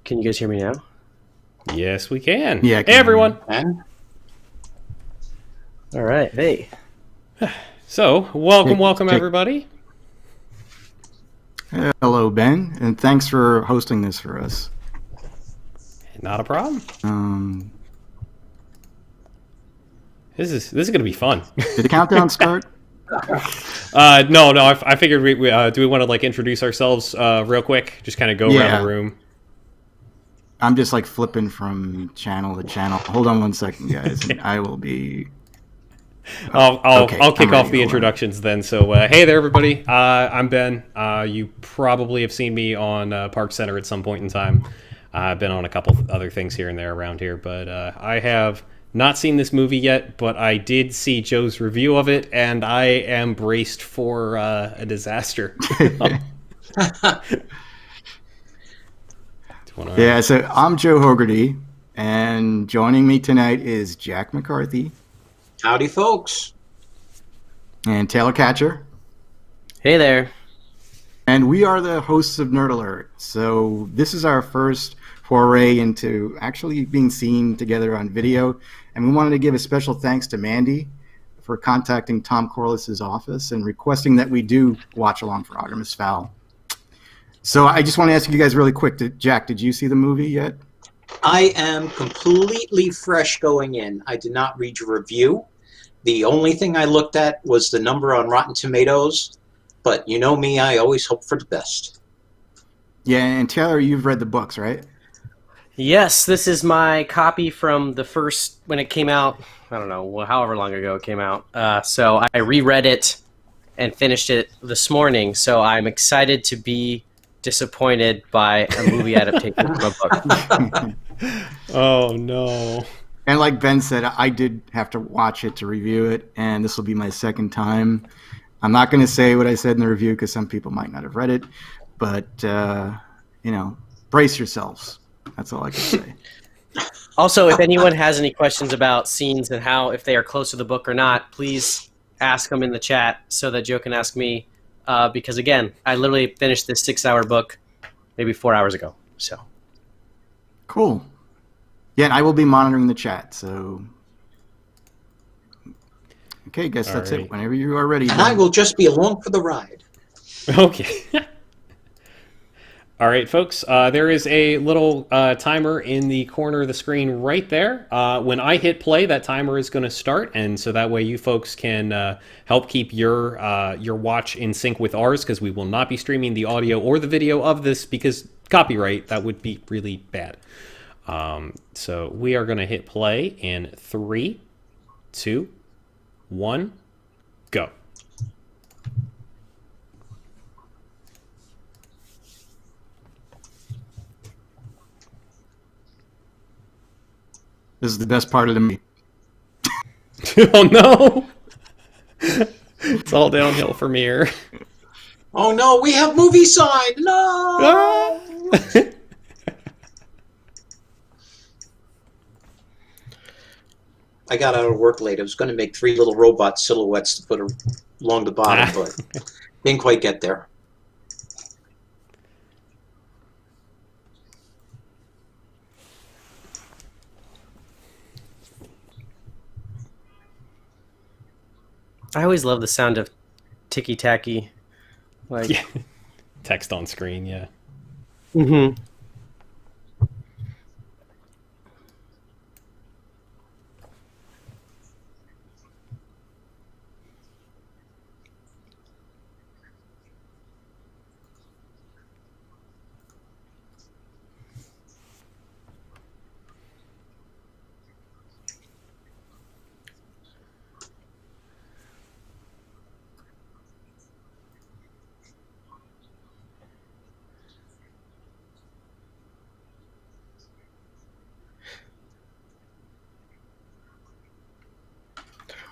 Can you guys hear me now? Yes, we can. Yeah, Hey, everyone. All right. Hey. So, welcome, Jake. everybody. Hello, Ben, and thanks for hosting this for us. Not a problem. This is going to be fun. Did the countdown start? No. I figured we do we want to like introduce ourselves real quick? Just kind of go around the room. I'm just like flipping from channel to channel. Hold on one second, guys. And I will be. I'll kick off the introductions then. So, hey there, everybody. I'm Ben. You probably have seen me on Park Center at some point in time. I've been on a couple other things here and there around here, but I have not seen this movie yet, but I did see Joe's review of it, and I am braced for a disaster. Yeah, so I'm Joe Hogarty, and joining me tonight is Jack McCarthy. Howdy, folks. And Taylor Catcher. Hey there. And we are the hosts of Nerd Alert. So this is our first foray into actually being seen together on video. And we wanted to give a special thanks to Mandy for contacting Tom Corliss's office and requesting that we do watch along for Artemis Fowl. So I just want to ask you guys really quick. Jack, did you see the movie yet? I am completely fresh going in. I did not read your review. The only thing I looked at was the number on Rotten Tomatoes. But you know me, I always hope for the best. Yeah, and Taylor, you've read the books, right? Yes, this is my copy from the first, when it came out, I don't know, however long ago it came out. So I reread it and finished it this morning. So I'm excited to be disappointed by a movie adaptation from a book. Oh, no. And like Ben said, I did have to watch it to review it, and this will be my second time. I'm not going to say what I said in the review because some people might not have read it, but, brace yourselves. That's all I can say. Also, if anyone has any questions about scenes and how, if they are close to the book or not, please ask them in the chat so that Joe can ask me. Because, again, I literally finished this 6-hour book maybe 4 hours ago. So cool. Yeah, and I will be monitoring the chat, so... Okay, guess that's it. Whenever you are ready. And I will just be along for the ride. Okay. All right, folks. There is a little timer in the corner of the screen right there. When I hit play, that timer is going to start, and so that way you folks can help keep your watch in sync with ours, because we will not be streaming the audio or the video of this because copyright. That would be really bad. So we are going to hit play in 3, 2, 1, go. This is the best part of the movie. Oh, no. It's all downhill from here. Oh, no, we have movie sign. No. Ah! I got out of work late. I was going to make 3 little robot silhouettes to put along the bottom, but didn't quite get there. I always love the sound of ticky-tacky. Like, Yeah. Text on screen, yeah. Mm-hmm.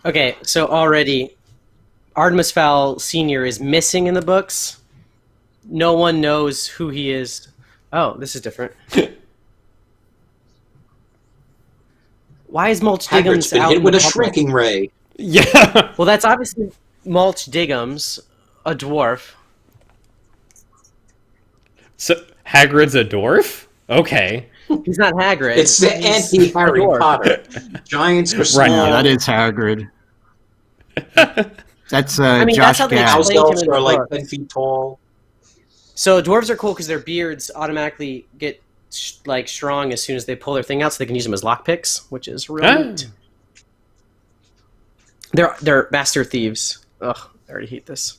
Okay, so already Artemis Fowl Sr. is missing in the books. No one knows who he is. Oh, this is different. Why is Mulch Hagrid's Diggums been out hit in with the a public? shrinking ray. Yeah. Well, that's obviously Mulch Diggums, a dwarf. So Hagrid's a dwarf? Okay. He's not Hagrid. It's the He's anti-Harry a dwarf. Potter. Giants are Right. small. Yeah, that is Hagrid. That's I mean, Josh that's how they Gad. House explained him elves in the are like book. 10 feet tall. So dwarves are cool because their beards automatically get like strong as soon as they pull their thing out, so they can use them as lockpicks, which is real neat. They're master thieves. Ugh, I already hate this.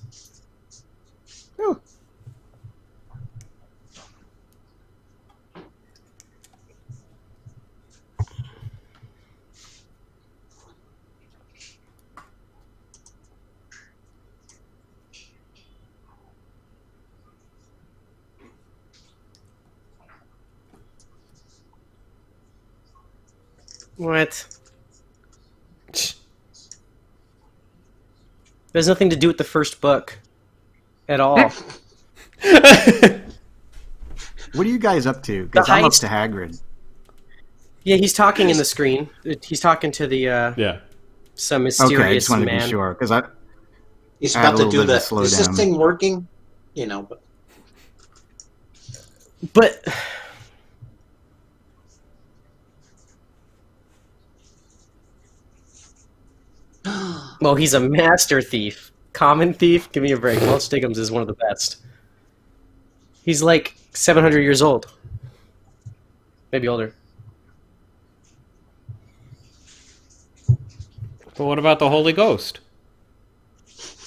Oh. What? There's nothing to do with the first book at all. What are you guys up to? Because The I'm up heist. to Hagrid. Yeah, he's talking in the screen. He's talking to the Yeah. some Okay, I mysterious just wanted to man. be sure because I He's I had about a to little do bit of a the. Is this slowdown. thing working? You know, but But well, he's a master thief. Common thief? Give me a break. Walt Stiggums is one of the best. He's like 700 years old. Maybe older. But what about the Holy Ghost?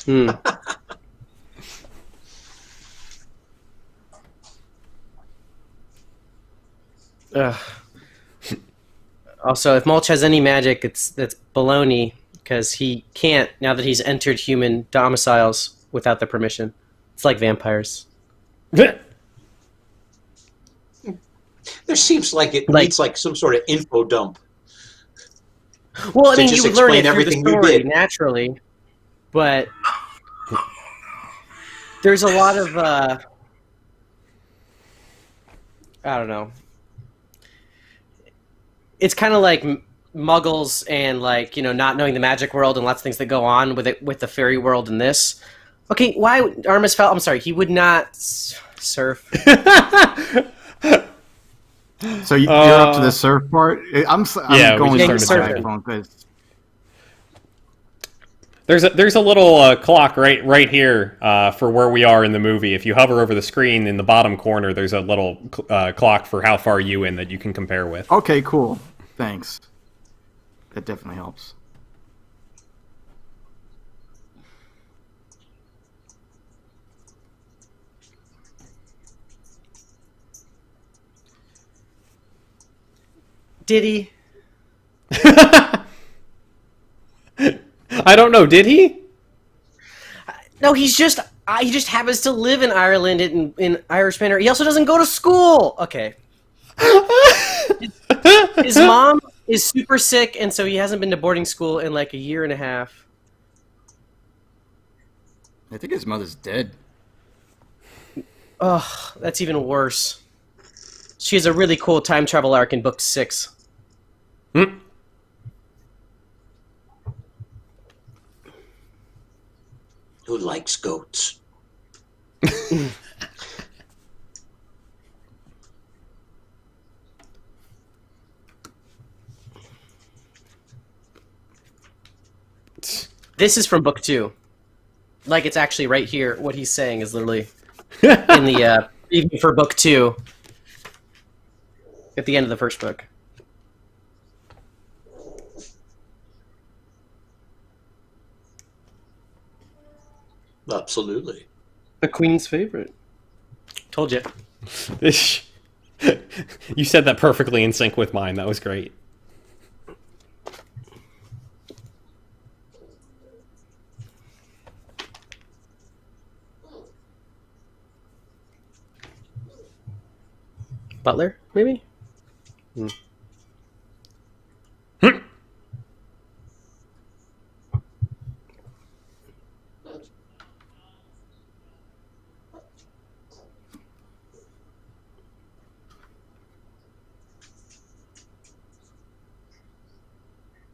Hmm. Ugh. Also, if Mulch has any magic, that's baloney, because he can't, now that he's entered human domiciles without the permission. It's like vampires. there seems like it Like- needs like some sort of info dump. Well, I To mean, just you would learn explain it through the everything you story did. naturally, but there's a lot of I don't know. It's kind of like Muggles and like not knowing the magic world and lots of things that go on with it with the fairy world in this. Okay, why Artemis Fowl? I'm sorry, he would not surf. So you're up to the surf part. I'm Yeah, we going just to my started iPhone because There's a little clock right here for where we are in the movie. If you hover over the screen in the bottom corner, there's a little clock for how far you in that you can compare with. okay, cool. Thanks. That definitely helps. Did he? I don't know. Did he? No, he just happens to live in Ireland in Irish Manor. He also doesn't go to school. Okay. His mom is super sick, and so he hasn't been to boarding school in like a year and a half. I think his mother's dead. Ugh, that's even worse. She has a really cool time travel arc in book 6. Hmm? Who likes goats? This is from book 2. Like, it's actually right here. What he's saying is literally in the preview for book 2 at the end of the first book. Absolutely. The Queen's favorite. Told you. You said that perfectly in sync with mine. That was great. Butler, maybe? Hmm.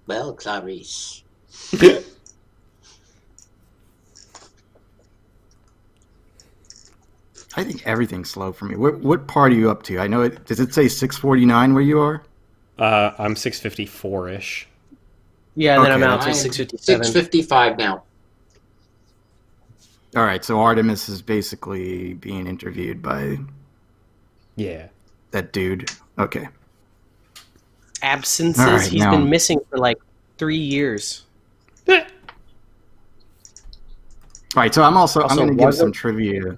Well, Clarice. I think everything's slow for me. What part are you up to? I know it. Does it say 6:49 where you are? I'm 6:54-ish. Yeah, and then I'm Okay. out to I'm 6:57. 6:55 now. All right, so Artemis is basically being interviewed by Yeah. that dude. Okay. Absences. All right, He's now- been missing for like 3 years. All right, so I'm Also, going to give was some it- trivia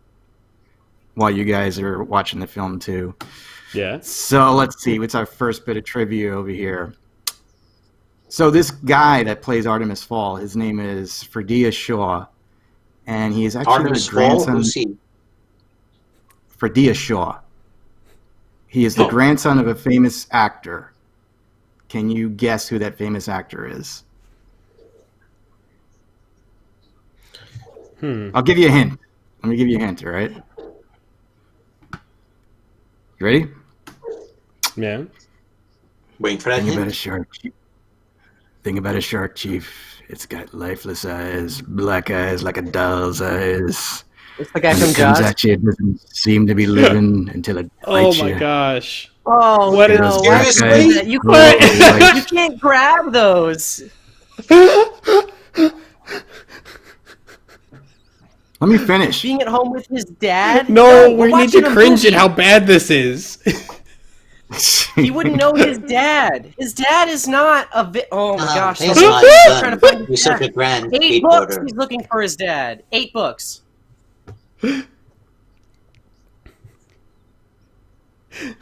while you guys are watching the film too. Yeah. So let's see. What's our first bit of trivia over here? So this guy that plays Artemis Fowl, his name is Ferdia Shaw, and he is actually Artemis the Fowl, grandson. who's he? Ferdia Shaw. He is the Oh. grandson of a famous actor. Can you guess who that famous actor is? I'll give you a hint. Let me give you a hint, all right? You ready? Yeah. Waiting for that Think about a hint. shark, chief. Think about a shark, chief. It's got lifeless eyes, black eyes like a doll's eyes. It's the guy When from it comes Jaws. at you, it doesn't seem to be living until it Oh bites my you. gosh. Oh, What no, is- why Seriously? would you do that? You What? can't, you can't grab those. Let me finish. Being at home with his dad? No, we're we need watching to a cringe movie. at how bad this is. He wouldn't know his dad. His dad is not a oh my gosh. Thanks, so- my trying to son. find his You're such dad. a grand 8 books skateboarder. he's looking for his dad. 8 books.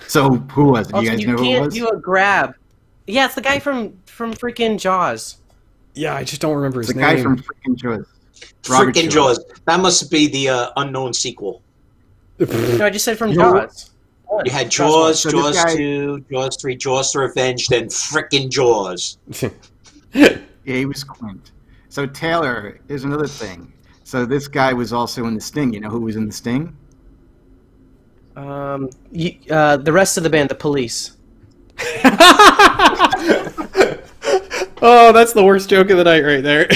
So who was it? You Also, guys you know who it can't was? do a grab. Yeah, it's the guy from freaking Jaws. Yeah, I just don't remember his the name. guy from freaking Jaws. Robert Frickin' Shaw. Jaws. That must be the unknown sequel. No, I just said from You know what? Jaws. You had Jaws Jaws, So this Jaws guy- 2, Jaws 3, Jaws the Revenge, then frickin' Jaws. Yeah, he was Quint. So Taylor, here's another thing. So this guy was also in The Sting. You know who was in The Sting? The rest of the band, the Police. Oh, that's the worst joke of the night right there.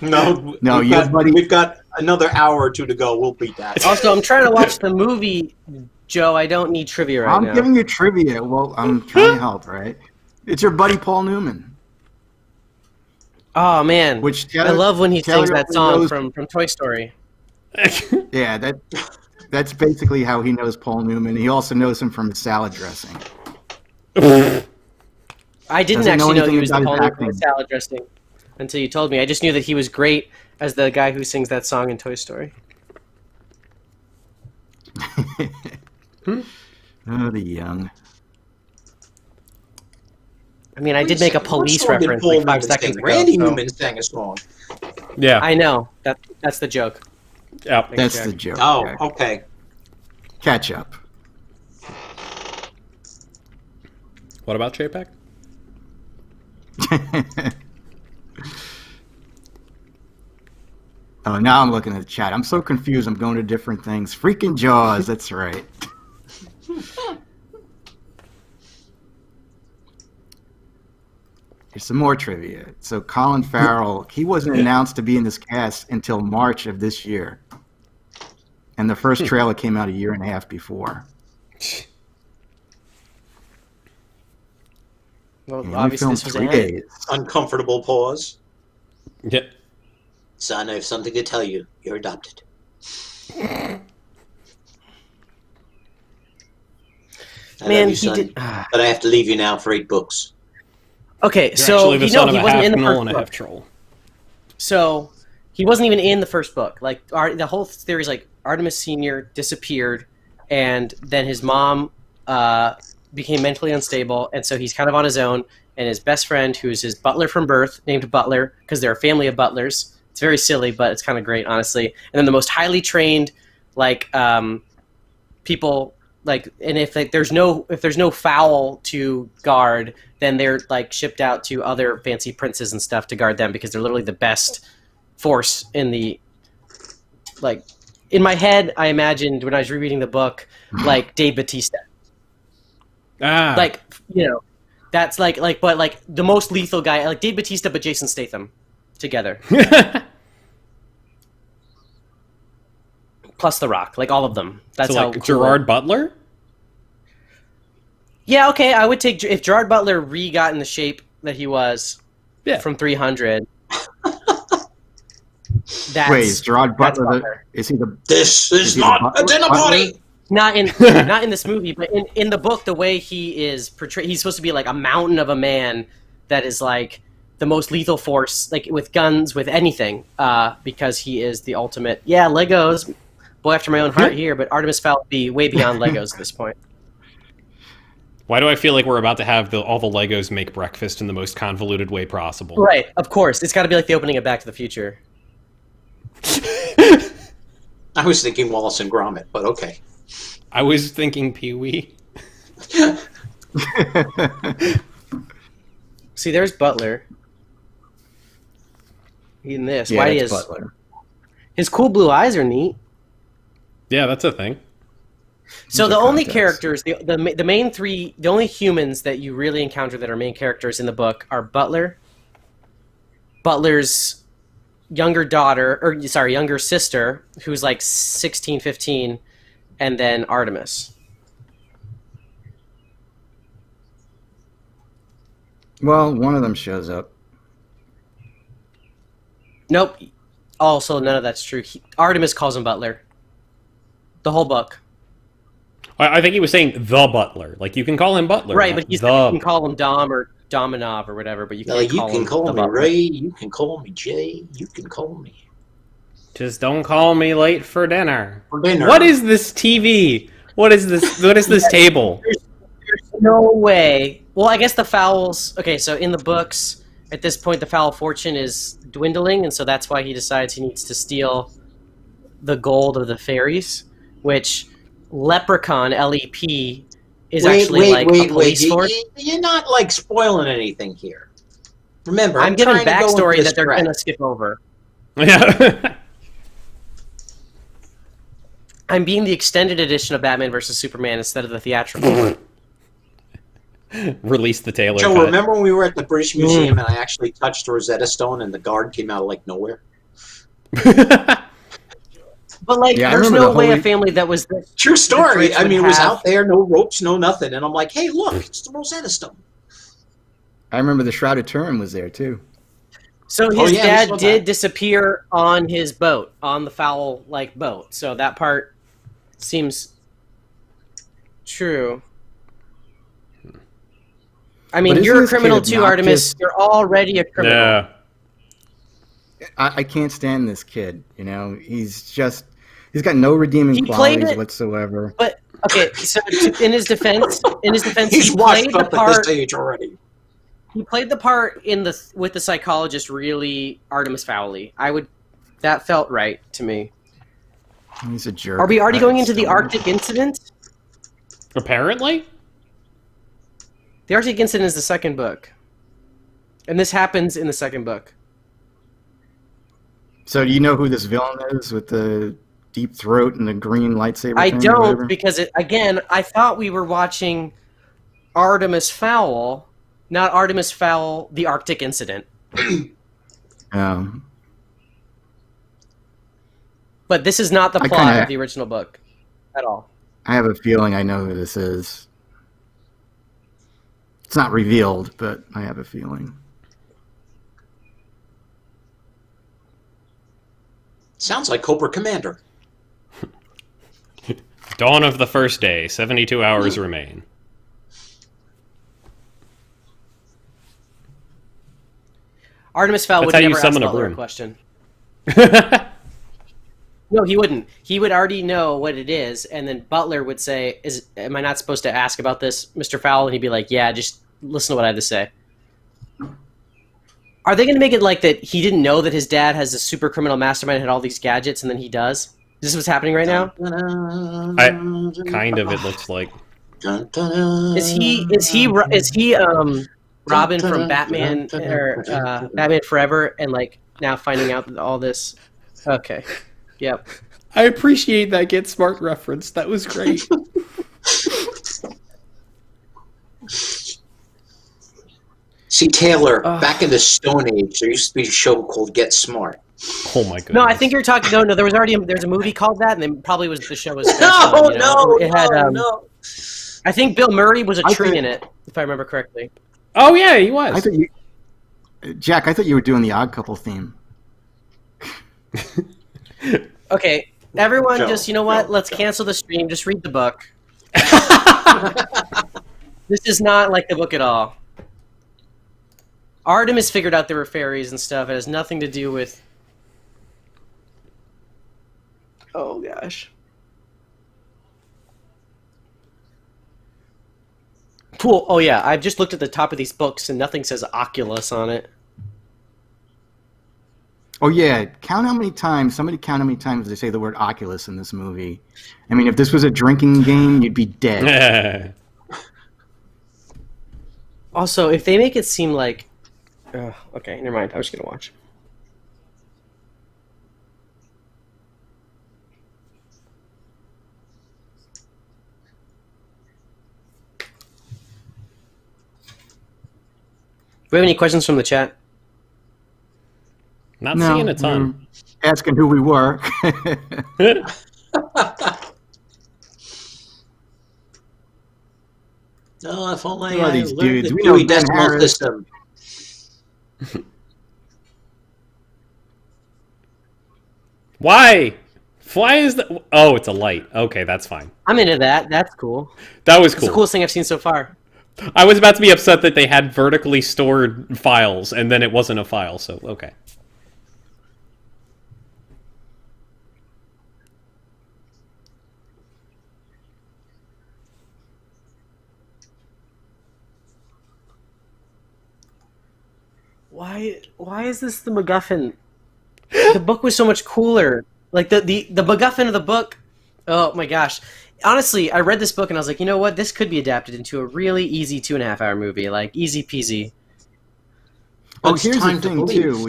No, No, we've your got, buddy- we've got another hour or two to go. We'll beat that. Also, I'm trying to watch the movie, Joe. I don't need trivia right I'm now. giving you trivia. Well, I'm trying to help, right? It's your buddy Paul Newman. Oh man, Which I Taylor- love when he Taylor sings that only song knows- from Toy Story. Yeah, that's basically how he knows Paul Newman. He also knows him from his salad dressing. I didn't Doesn't know actually know he anything was the about his Paul Newman acting. with salad dressing until you told me. I just knew that he was great as the guy who sings that song in Toy Story. Oh, the young. I mean, I did make a police What song did reference Paul like 5 Newman seconds sing? ago. Randy so- Newman sang a song. Yeah. I know. That's the joke. Yeah. Thanks, That's Jack. the joke. Oh, Jack. okay. Catch up. What about Chapek? Oh, now I'm looking at the chat. I'm so confused. I'm going to different things. Freaking Jaws. That's right. Here's some more trivia. So Colin Farrell, he wasn't announced to be in this cast until March of this year. And the first trailer came out a year and a half before. Well, He only obviously filmed this was 3 added. days. Uncomfortable pause. Yeah. Son, I have something to tell you. You're adopted. I Man, love you, he son, did. but I have to leave you now for 8 books. Okay, You're so actually the you son know of he a wasn't half in the gnoll first and a book. half troll. So he wasn't even in the first book. Like the whole theory is like Artemis Senior disappeared, and then his mom became mentally unstable, and so he's kind of on his own. And his best friend, who is his butler from birth, named Butler because they're a family of butlers. It's very silly, but it's kind of great, honestly. And then the most highly trained, like people, like, and if like, there's no fowl to guard, then they're like shipped out to other fancy princes and stuff to guard them because they're literally the best force in the, like, in my head I imagined when I was rereading the book like Dave Bautista, Ah. like, you know, that's like but like the most lethal guy, like Dave Bautista but Jason Statham together. plus The Rock, like all of them. That's so how like cool. Gerard Butler? Yeah, okay, I would take if Gerard Butler got in the shape that he was from 300. Wait, is Gerard Butler? Is he the? This is not a dinner party. Not in this movie, but in the book, the way he is portrayed, he's supposed to be like a mountain of a man that is like the most lethal force, like with guns, with anything, because he is the ultimate. Yeah, Legos, boy after my own heart here, but Artemis Fowl would be way beyond Legos at this point. Why do I feel like we're about to have all the Legos make breakfast in the most convoluted way possible? Right, of course. It's got to be like the opening of Back to the Future. I was thinking Wallace and Gromit, but okay. I was thinking Pee-wee. See, there's Butler. In this, Yeah, why it's is Butler. His cool blue eyes are neat. Yeah, that's a thing. So The the only context. characters, the main three, the only humans that you really encounter that are main characters in the book are Butler, Butler's younger sister, who's like 16, 15, and then Artemis. Well, one of them shows up. Nope. Also, none of that's true. Artemis calls him Butler. The whole book. I think he was saying the Butler. Like, you can call him Butler. Right, but you can call him Dom or Dominov or whatever, but you can't You call can him call the me Butler. Ray. You can call me Jay. You can call me Just don't call me late for dinner. for dinner. What is this TV? What is this? What is this table? There's no way. Well, I guess the Fowls... Okay, so in the books, at this point, the Fowl fortune is dwindling, and so that's why he decides he needs to steal the gold of the fairies, which Leprechaun, LEP, is actually a police force. You're not like spoiling anything here. Remember, I'm giving trying to go backstory with that they're this going to skip over. Yeah. I'm being the extended edition of Batman vs. Superman instead of the theatrical. Release the Taylor Joe, cut. remember when we were at the British Museum and I actually touched the Rosetta Stone and the guard came out of like nowhere? But like, Yeah, I there's remember no the way Holy- a family that was this True story. rich I would mean, it was have- out there, no ropes, no nothing. And I'm like, hey, look, it's the Rosetta Stone. I remember the Shroud of Turin was there too. So his Oh, yeah, we dad saw did that. disappear on his boat, on the Fowl-like boat. So that part seems true. I mean, But you're a isn't this criminal kid too, Artemis. obnoxious? You're already a criminal. Yeah. I can't stand this kid. You know, he's got no redeeming He played qualities it- whatsoever. But okay, so in his defense, He's he washed played the up at part. this age already. He played the part with the psychologist really Artemis Fowl-y. That felt right to me. He's a jerk. Are we already going into the Still- Arctic incident? Apparently. The Arctic incident is the second book, and this happens in the second book. So do you know who this villain is with the deep throat and the green lightsaber? I thing or whatever? don't, because again, I thought we were watching Artemis Fowl, not Artemis Fowl, the Arctic incident. But this is not the I plot kinda- of the original book at all. I have a feeling I know who this is. It's not revealed, but I have a feeling. Sounds like Cobra Commander. Dawn of the first day. 72 hours remain. Artemis Fowl That's would how you never ask summon a Butler a broom. question. No, he wouldn't. He would already know what it is, and then Butler would say, am I not supposed to ask about this, Mr. Fowl? And he'd be like, yeah, just listen to what I have to say. Are they going to make it like that he didn't know that his dad has a super criminal mastermind and had all these gadgets, and then he does? Is this what's happening right now? Kind of, it looks like. Is he Robin from Batman or Batman Forever, and like now finding out that all this? Okay, yep. I appreciate that Get Smart reference. That was great. See, Taylor, back in the Stone Age, there used to be a show called Get Smart. Oh my goodness. No, I think you're talking. No. There was already there's a movie called that, and then probably the show was. No, you know? It had. no. I think Bill Murray was a I tree think- in it, if I remember correctly. Oh yeah, he I was. thought you, Jack. I thought you were doing the Odd Couple theme. Okay, everyone, Joe, just you know what? Joe, Let's Joe. cancel the stream. Just read the book. This is not like the book at all. Artemis figured out there were fairies and stuff. It has nothing to do with. Oh gosh. Cool. Oh yeah, I've just looked at the top of these books and nothing says Oculus on it. Oh yeah, count how many times. Somebody count how many times they say the word Oculus in this movie. I mean, if this was a drinking game, you'd be dead. Also, if they make it seem like, okay, never mind. I was gonna watch. Do we have any questions from the chat? Not seeing a ton. you're asking who we were. Oh, if only Who are I these learned dudes? the We know Dewey Ben Decimal Harris. System. Why? Why is that? Oh, it's a light. Okay, that's fine. I'm into that. That's cool. That was It's the cool. coolest thing I've seen so far. I was about to be upset that they had vertically stored files, and then it wasn't a file, so okay. Why is this the MacGuffin? The book was so much cooler. Like the MacGuffin of the book. Oh my gosh. Honestly, I read this book and I was like, you know what? This could be adapted into a really easy 2.5-hour movie, like easy peasy. Oh, It's here's the time to thing believe. too,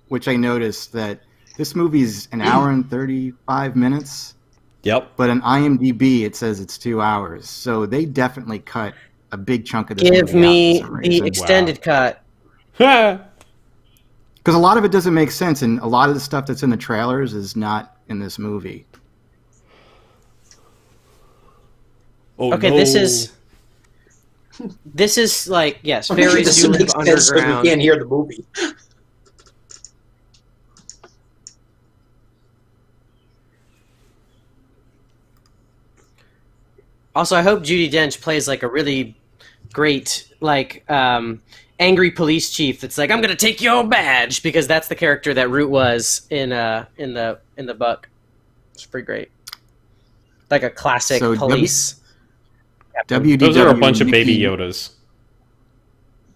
which I noticed that this movie's an hour and 35 minutes, Yep. but on IMDb it says it's 2 hours. So they definitely cut a big chunk of this Give movie me out for some the reason. extended cut. Because a lot of it doesn't make sense, and a lot of the stuff that's in the trailers is not in this movie. Oh, Okay, no. this is like yes, Maybe fairies this do live makes sense because we underground. can't hear the movie. Also, I hope Judi Dench plays like a really great like angry police chief that's like, I'm gonna take your badge, because that's the character that Root was in the book. It's pretty great. Like a classic So police. WDW Those are a bunch of baby Mickey- Yodas.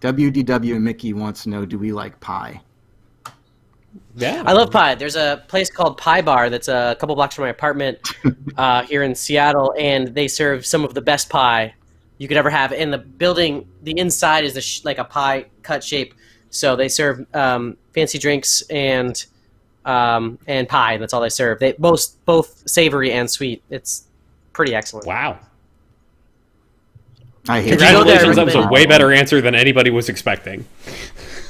WDW and Mickey wants to know, do we like pie? Yeah. I love pie. There's a place called Pie Bar that's a couple blocks from my apartment here in Seattle, and they serve some of the best pie you could ever have. In the building, the inside is like a pie cut shape, so they serve fancy drinks and pie. That's all they serve. They both savory and sweet. It's pretty excellent. Wow. I hate If you go there, Congratulations, that was a recommend- way better answer than anybody was expecting.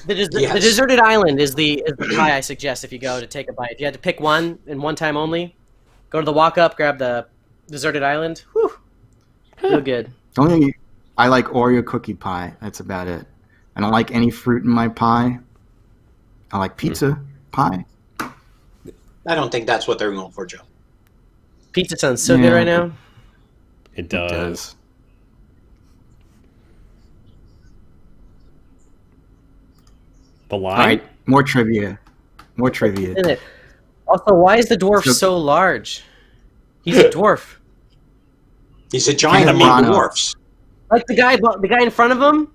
The Yes. deserted island is the pie I suggest if you go to take a bite. If you had to pick one and one time only, go to the walk up, grab the deserted island. Whew, real good. Only I like Oreo cookie pie. That's about it. I don't like any fruit in my pie. I like pizza pie. I don't think that's what they're going for, Joe. Pizza sounds so Yeah. good right now. It It does. does. The All line? right, more trivia. More trivia. Isn't it? Also, why is the dwarf So- so large? He's a dwarf. He's a giant Kenneth among Branagh. dwarfs. Like the guy in front of him.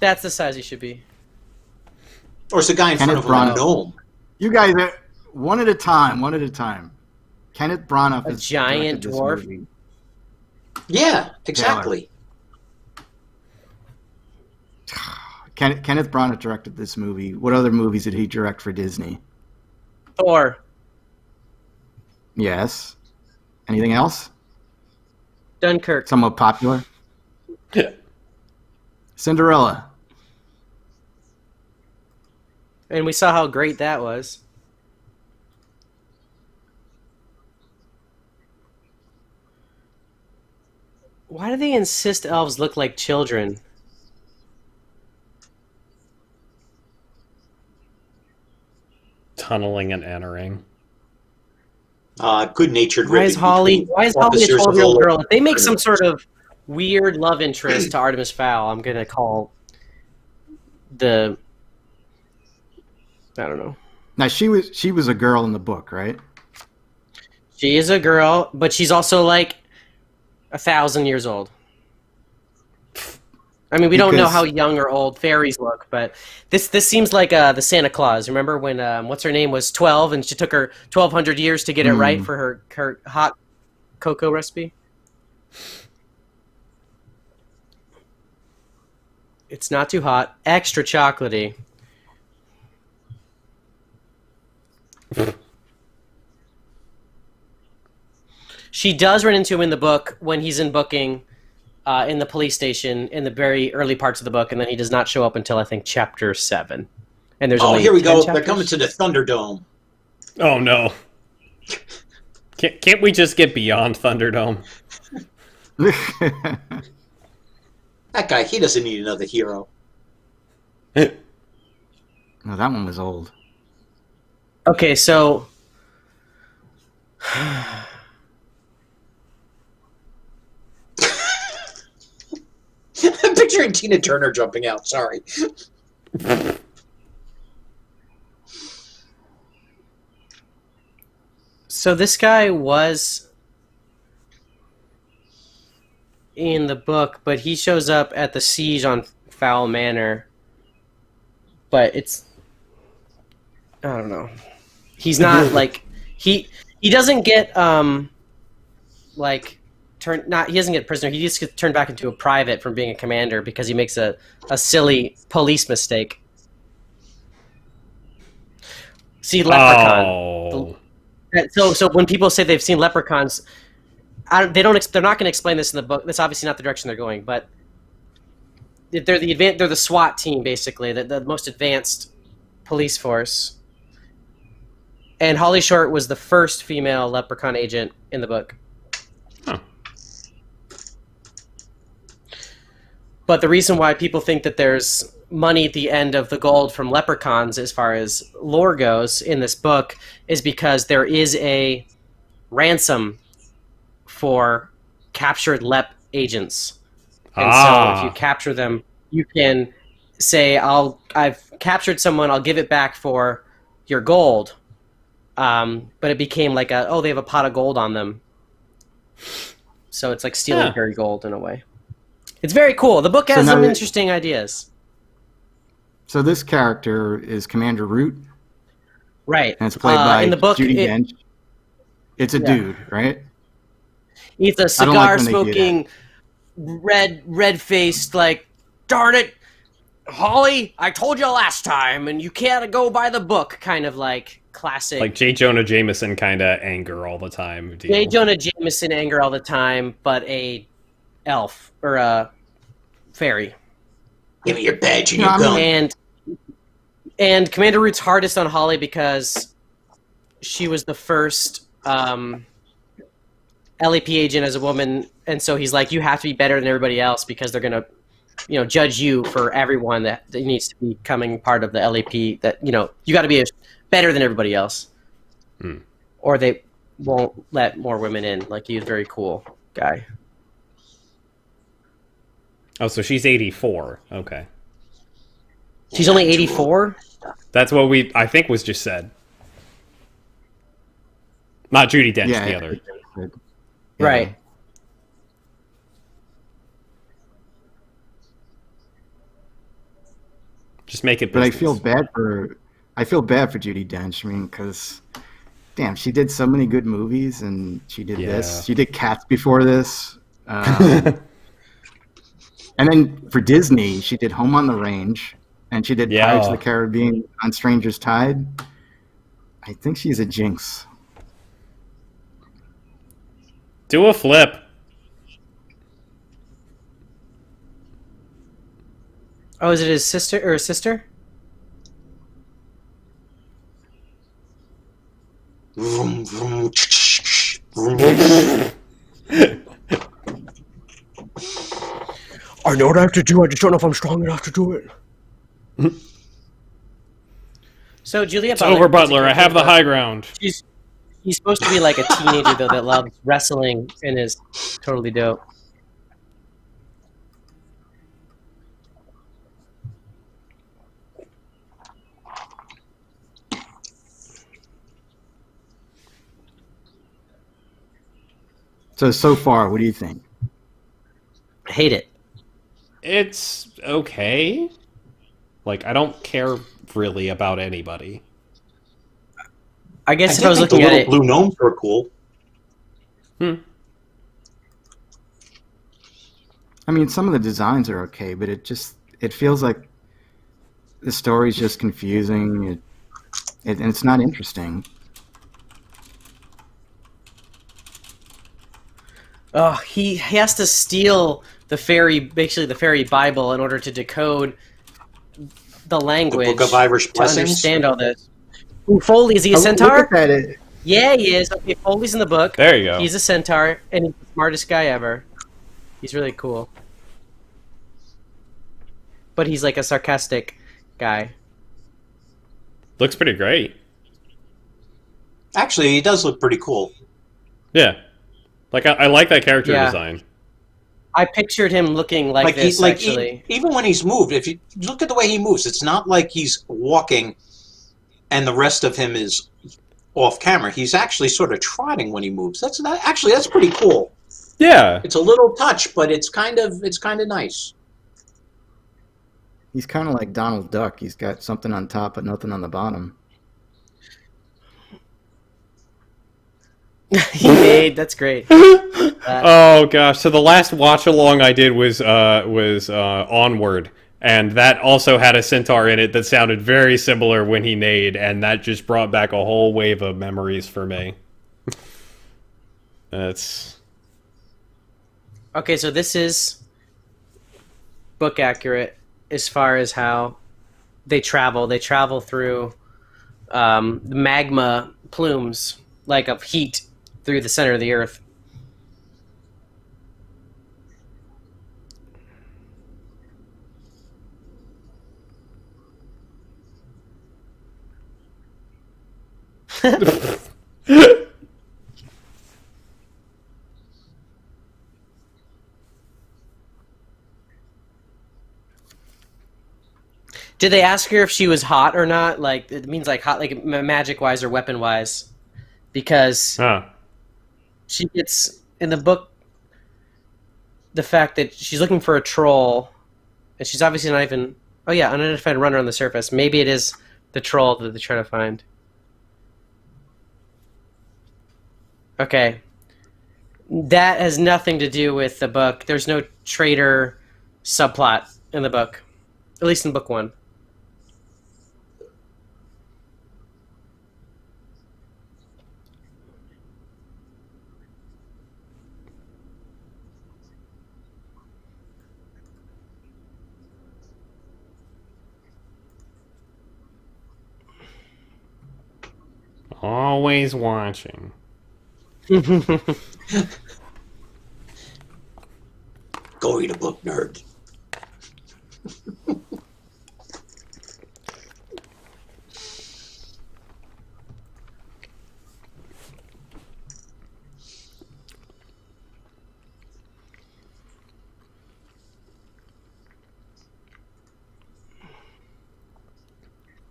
That's the size he should be. Or is the guy in front Kenneth of him a Branagh. gnome? You guys, one at a time. One at a time. Kenneth Branagh A has giant directed this dwarf? movie. Yeah, exactly. Kenneth Branagh directed this movie. What other movies did he direct for Disney? Thor. Yes. Anything else? Dunkirk. Somewhat popular? Cinderella. And we saw how great that was. Why do they insist elves look like children? Tunneling and entering. Good-natured Why is ribbon Holly? between Why is Holly a officers of 12-year-old the girl? If they make some sort of weird love interest to Artemis Fowl, I'm gonna call the. I don't know. Now she was a girl in the book, right? She is a girl, but she's also like 1,000 years old. I mean, we don't know Because- how young or old fairies look, but this seems like the Santa Claus. Remember when what's her name was 12 and she took her 1,200 years to get it right for her hot cocoa recipe? It's not too hot. Extra chocolatey. She does run into him in the book when he's in booking in the police station in the very early parts of the book, and then he does not show up until, I think, chapter 7. And there's only here we 10 go. chapters? They're coming to the Thunderdome. Oh no! Can't we just get beyond Thunderdome? That guy, he doesn't need another hero. No, that one was old. Okay, so... I'm picturing Tina Turner jumping out. Sorry. So this guy was in the book, but he shows up at the siege on Foul Manor. But it's... I don't know. He's not, like... He doesn't get, like... he doesn't get prisoner. He just gets turned back into a private from being a commander because he makes a silly police mistake. See, Leprechaun. Oh. So when people say they've seen leprechauns, they're not going to explain this in the book. That's obviously not the direction they're going. But they're the SWAT team, basically, the most advanced police force. And Holly Short was the first female leprechaun agent in the book. Huh. But the reason why people think that there's money at the end of the gold from leprechauns as far as lore goes in this book is because there is a ransom for captured lep agents. And so if you capture them, you can say, I've captured someone, I'll give it back for your gold. But it became like they have a pot of gold on them. So it's like stealing fairy gold in a way. It's very cool. The book has some interesting ideas. So this character is Commander Root. Right. And it's played by in the book, Judi Dench. It's a dude, right? He's a cigar-smoking, red-faced, like, darn it, Holly, I told you last time, and you can't go by the book, kind of like classic. Like J. Jonah Jameson kind of anger all the time. J. Jonah Jameson anger all the time, but a elf, or a fairy. Give me your badge and your gun. And Commander Root's hardest on Holly because she was the first LEP agent as a woman, and so he's like, you have to be better than everybody else because they're gonna, judge you for everyone that needs to be becoming part of the LEP. That you got to be better than everybody else, or they won't let more women in. Like, he's a very cool guy. Oh, so she's 84. Okay. She's only 84? That's what I think was just said. Not Judi Dench, the other. Yeah. Right. Just make it But business. I feel bad for Judi Dench. I mean, because damn, she did so many good movies, and she did this. She did Cats before this. And then for Disney, she did Home on the Range, and she did Pirates of the Caribbean on Stranger's Tide. I think she's a jinx. Do a flip. Oh, is it his sister or his sister? Vroom, vroom, vroom. I know what I have to do. I just don't know if I'm strong enough to do it. So Julia It's Butler, over, is a Butler. I character have the that- high ground. She's supposed to be like a teenager though that loves wrestling and is totally dope. So far, what do you think? I hate it. It's okay. Like, I don't care really about anybody. I guess if I did was think looking the at little it, blue gnomes were cool. I mean, some of the designs are okay, but it feels like the story's just confusing. And it's not interesting. oh, he has to steal basically the fairy Bible in order to decode the language. The Book of Irish to Blessings? understand all this. Ooh, Foley, is he a Oh, centaur? Look at that. Yeah, he is. Okay, Foley's in the book. There you go. He's a centaur, and he's the smartest guy ever. He's really cool. But he's like a sarcastic guy. Looks pretty great. Actually, he does look pretty cool. Yeah. Like, I like that character Yeah. design. I pictured him looking like this, actually. Even when he's moved, if you look at the way he moves, it's not like he's walking and the rest of him is off camera. He's actually sort of trotting when he moves. That's pretty cool. Yeah. It's a little touch, but it's kind of nice. He's kind of like Donald Duck. He's got something on top but nothing on the bottom. That's great. Oh gosh! So the last watch along I did was Onward, and that also had a centaur in it that sounded very similar when he neighed, and that just brought back a whole wave of memories for me. That's Okay, so this is book accurate as far as how they travel. They travel through magma plumes, like of heat, through the center of the earth. Did they ask her if she was hot or not? Like, it means like hot, like magic-wise or weapon-wise, because she gets in the book the fact that she's looking for a troll, and she's obviously not even. Oh yeah, unidentified runner on the surface. Maybe it is the troll that they're trying to find. Okay, that has nothing to do with the book. There's no traitor subplot in the book, at least in book one. always watching. Go read a book, nerd.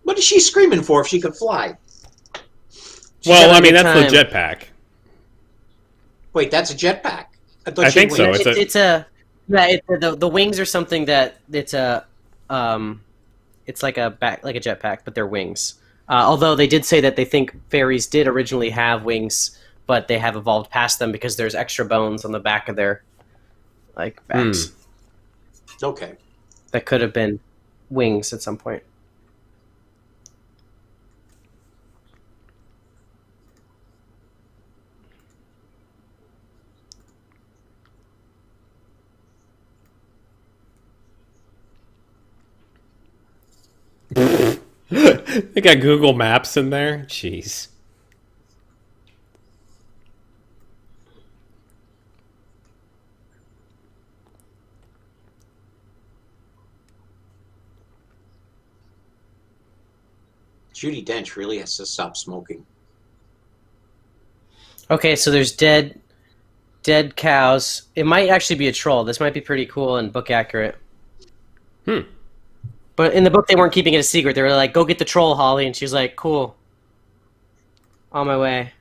What is she screaming for if she could fly? Well, I mean, having a that's good the jetpack. Wait, that's a jetpack. Thought I she think so. wings. The wings are something that it's like a jetpack, but they're wings. Although they did say that they think fairies did originally have wings, but they have evolved past them because there's extra bones on the back of their backs Okay. that could have been wings at some point. They got Google Maps in there. Jeez. Judi Dench really has to stop smoking. Okay, so there's dead cows. It might actually be a troll. This might be pretty cool and book accurate. But in the book, they weren't keeping it a secret. They were like, "Go get the troll, Holly," and she was like, "Cool, on my way."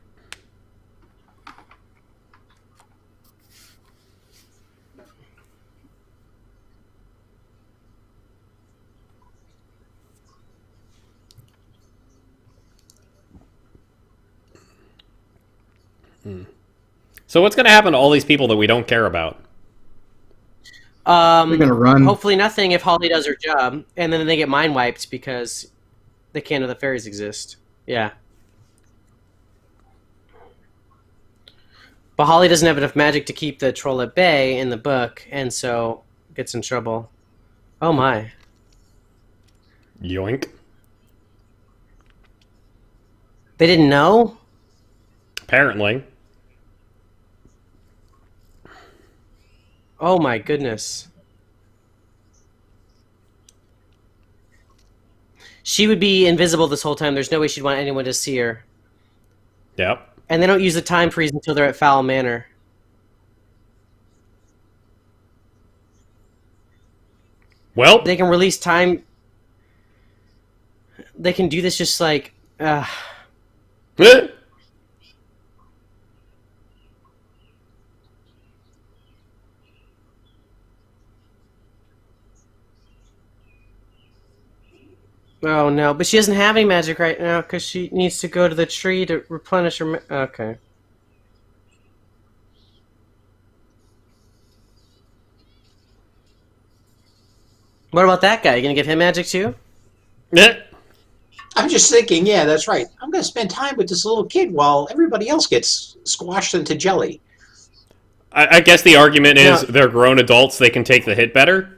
So what's going to happen to all these people that we don't care about? They're gonna run. Hopefully nothing if Holly does her job, and then they get mind wiped because they can't know the fairies exist. Yeah. But Holly doesn't have enough magic to keep the troll at bay in the book, and so gets in trouble. Oh my. Yoink. They didn't know? Apparently. Oh my goodness. She would be invisible this whole time. There's no way she'd want anyone to see her. Yep. And they don't use the time freeze until they're at Fowl Manor. Well, They can release time. They can do this just like... Oh no, but she doesn't have any magic right now because she needs to go to the tree to replenish her. Okay. What about that guy? You gonna give him magic too? I'm just thinking, yeah, that's right. I'm going to spend time with this little kid while everybody else gets squashed into jelly. I guess the argument is No. they're grown adults, they can take the hit better.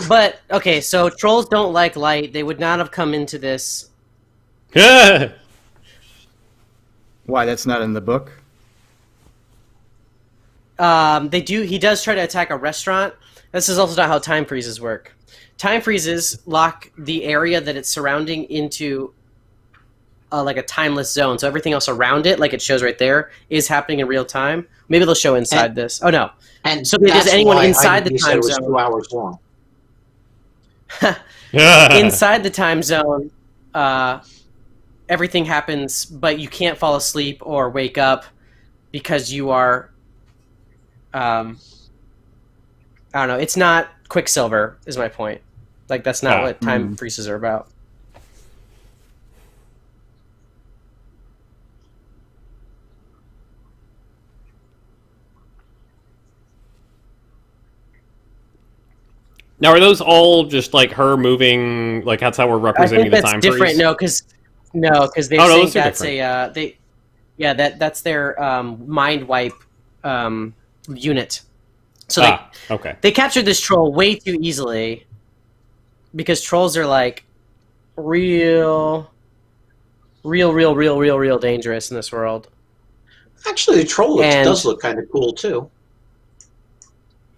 But okay, so trolls don't like light. They would not have come into this. Why? That's not in the book. They do. He does try to attack a restaurant. This is also not how time freezes work. Time freezes lock the area that it's surrounding into like a timeless zone. So everything else around it, like it shows right there, is happening in real time. Maybe they'll show inside this. Oh no! And So does that's anyone why inside the you said time it was zone? 2 hours long. Inside the time zone, everything happens, but you can't fall asleep or wake up because you are. I don't know. It's not Quicksilver, is my point. Like that's not what time freezes are about. Now, are those all just like her moving? Like that's how we're I representing think the that's time different. freeze? Because they Oh, no, think those are that's different. that's their mind wipe unit. So okay. they captured this troll way too easily because trolls are like real dangerous in this world. Actually, the troll And- does look kind of cool, too.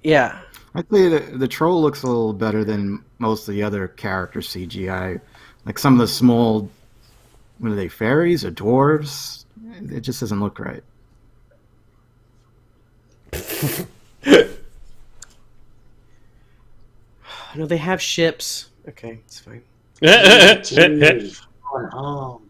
Yeah. I'd say the troll looks a little better than most of the other character CGI. Like some of the small, what are they, fairies or dwarves? It just doesn't look right. No, they have ships. Okay, it's fine. Jeez, going home.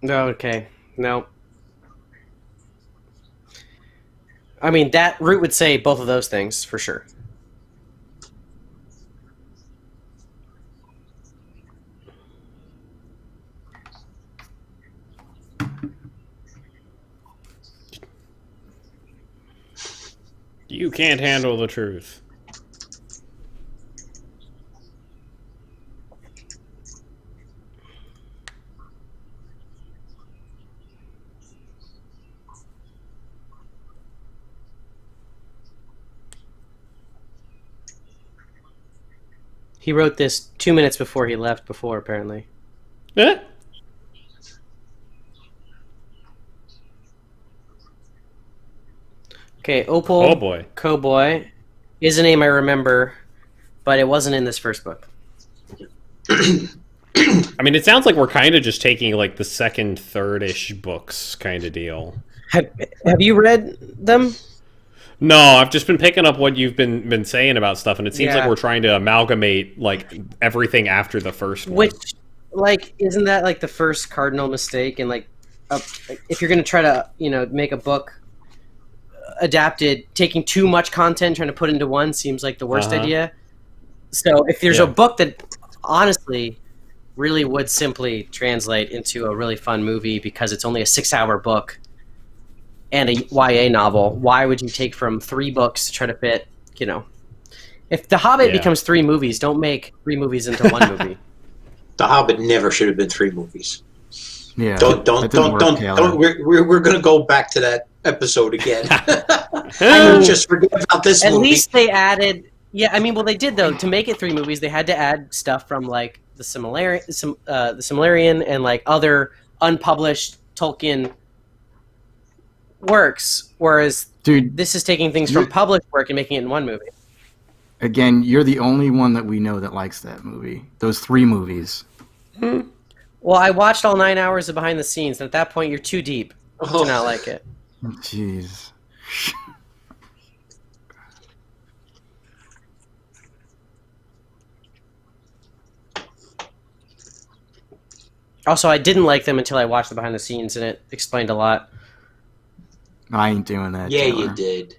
No, okay. No. I mean, that route would say both of those things, for sure. You can't handle the truth. He wrote this 2 minutes before he left before, apparently. Eh? Okay, Opal Oh boy. Cowboy is a name I remember, but it wasn't in this first book. I mean, it sounds like we're kind of just taking like the second, third-ish books kind of deal. Have you read them? No, I've just been picking up what you've been saying about stuff, and it seems like Yeah. we're trying to amalgamate like everything after the first one. Which, like, isn't that like the first cardinal mistake? And like, if you're going to try to, make a book adapted, taking too much content, trying to put into one seems like the worst idea. So if there's a book that honestly really would simply translate into a really fun movie because it's only a 6-hour book and a YA novel, why would you take from 3 books to try to fit, If The Hobbit becomes 3 movies, don't make 3 movies into 1 movie. The Hobbit never should have been 3 movies. Yeah. Don't. We're going to go back to that episode again. Just forget about this At movie. least they added. Yeah, I mean, well, they did though. To make it 3 movies, they had to add stuff from like the Silmarillion and like other unpublished Tolkien works. Whereas, Dude, this is taking things from published work and making it in 1 movie. again, you're the only one that we know that likes that movie. Those 3 movies. Well, I watched all 9 hours of behind the scenes, and at that point, you're too deep to not like it. Jeez. Also, I didn't like them until I watched the behind the scenes, and it explained a lot. I ain't doing that. Yeah, Taylor. you did.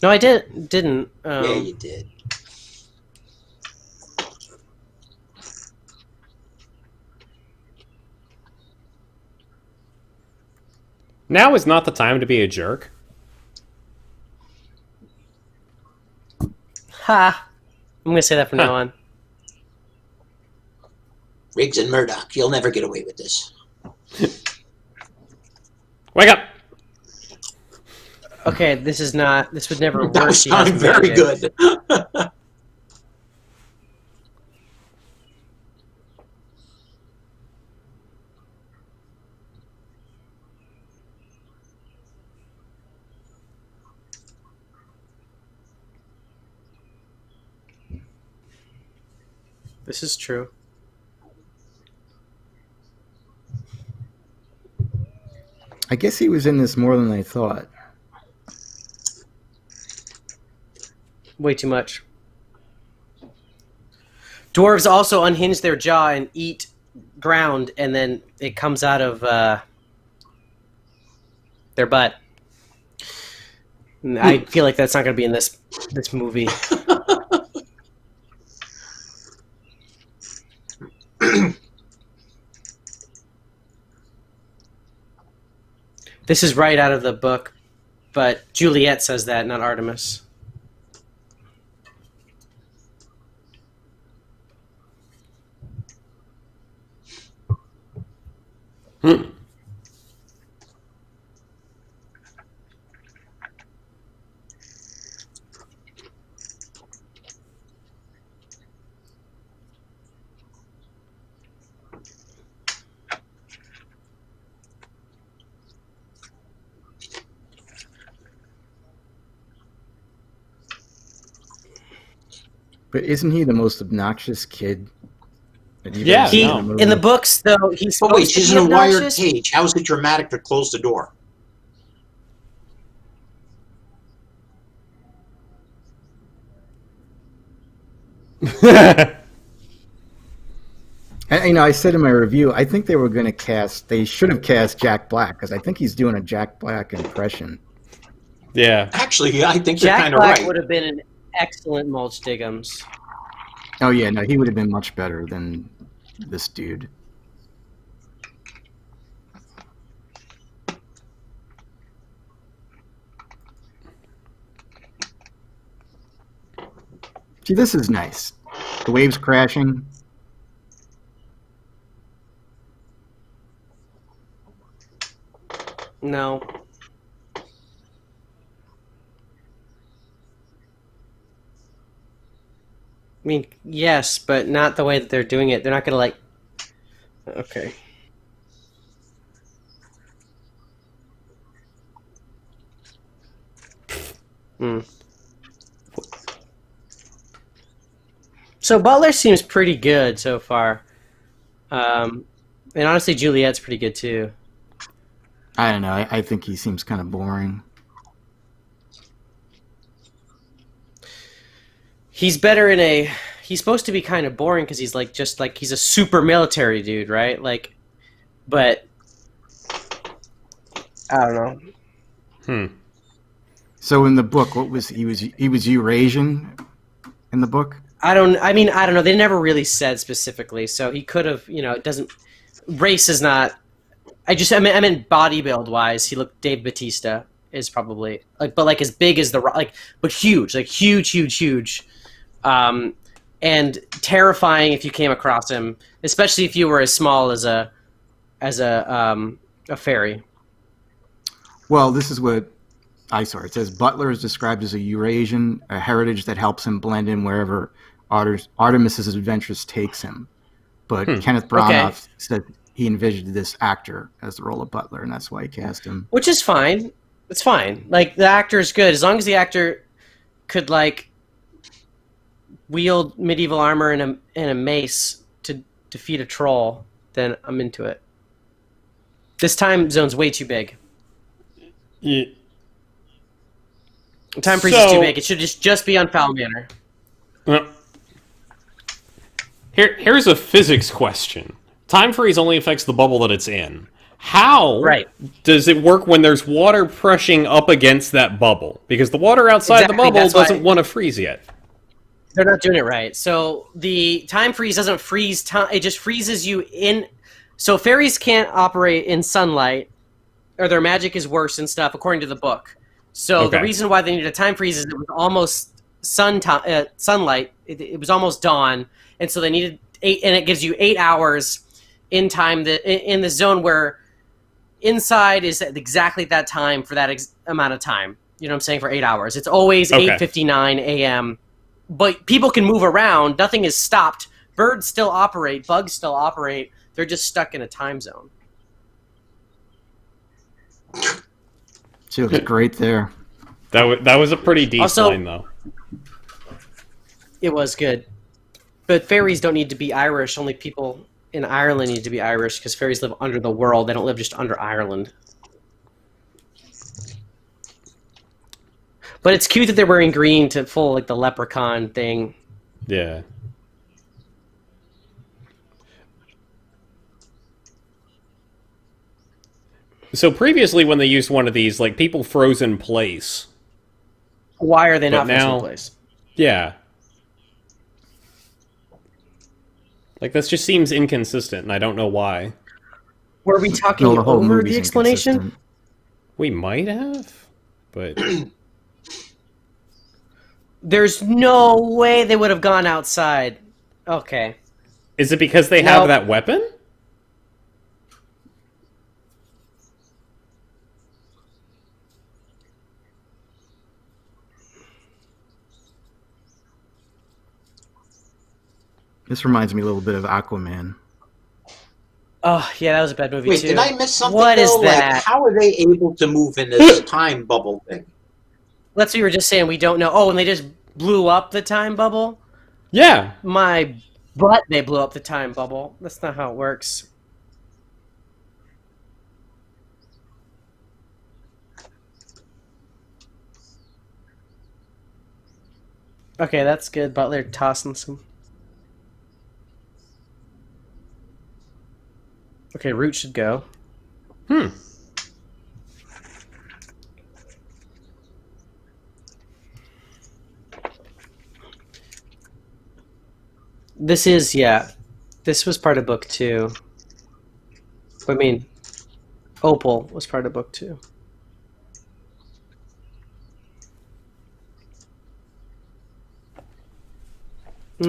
No, I didn't. Yeah, you did. Now is not the time to be a jerk. Ha! I'm gonna say that from now on. Riggs and Murdoch, you'll never get away with this. Wake up! Okay, this would never work. That was He has sounding very magic. good. This is true. I guess he was in this more than I thought. Way too much. Dwarves also unhinge their jaw and eat ground, and then it comes out of their butt. And I feel like that's not going to be in this movie. This is right out of the book, but Juliet says that, not Artemis. But isn't he the most obnoxious kid? that you've Yeah, ever seen no. in a movie? In the books, though, he's But supposed wait, to she's be in a wired obnoxious. cage. How is it dramatic to close the door? I said in my review, I think they should have cast Jack Black, because I think he's doing a Jack Black impression. Yeah. Actually, I think you're Jack kind of Black right. would have been an excellent Mulch Diggums. Oh yeah, no, he would have been much better than this dude. See, this is nice. The waves crashing. No. I mean, yes, but not the way that they're doing it. They're not gonna like. Okay. Hmm. So Butler seems pretty good so far. And honestly, Juliet's pretty good too. I don't know. I think he seems kind of boring. He's better in a. He's supposed to be kind of boring because he's like just like he's a super military dude, right? Like, but I don't know. Hmm. So in the book, what was he was Eurasian in the book? I don't. I mean, I don't know. They never really said specifically, so he could have. You know, it doesn't. Race is not. I meant body build wise. He looked. Dave Bautista is probably like, but like as big as the like, but huge, like huge, huge, huge, and terrifying if you came across him, especially if you were as small as a fairy. Well, this is what I saw. It says Butler is described as a Eurasian, a heritage that helps him blend in wherever Artemis's adventures takes him. But Kenneth Branagh said he envisioned this actor as the role of Butler, and that's why he cast him. Which is fine. It's fine. Like the actor is good as long as the actor could like wield medieval armor and a mace to defeat a troll. Then I'm into it. This time zone's way too big. Yeah. Time freeze is too big. It should just be on Foul Manor. Well, here's a physics question. Time freeze only affects the bubble that it's in. How does it work when there's water pressing up against that bubble? Because the water outside the bubble doesn't want to freeze yet. They're not doing it right. So the time freeze doesn't freeze time. It just freezes you in. So fairies can't operate in sunlight, or their magic is worse and stuff, according to the book. So the reason why they needed a time freeze is it was almost sunlight. It was almost dawn, and so they needed 8, and it gives you 8 hours in time in the zone where inside is at exactly that time for that amount of time. You know what I'm saying? For 8 hours. It's always 8:59 a.m. But people can move around. Nothing is stopped. Birds still operate. Bugs still operate. They're just stuck in a time zone. She looks great there. That was a pretty deep line, though. It was good. But fairies don't need to be Irish. Only people in Ireland need to be Irish because fairies live under the world. They don't live just under Ireland. But it's cute that they're wearing green to full like the leprechaun thing. Yeah. So previously when they used one of these, like, people froze in place. Why are they not frozen in place? Yeah. Like, this just seems inconsistent, and I don't know why. Were we talking over the explanation? We might have, but... There's no way they would have gone outside. Okay. Is it because they have that weapon? This reminds me a little bit of Aquaman. Oh, yeah, that was a bad movie, Wait, too. did I miss something? What is that? Like, how are they able to move in this time bubble thing? That's what you were just saying. We don't know. Oh, and they just blew up the time bubble? Yeah. My butt, they blew up the time bubble. That's not how it works. Okay, that's good. Butler tossing some. Okay, Root should go. This is, yeah. This was part of book 2. I mean, Opal was part of book 2.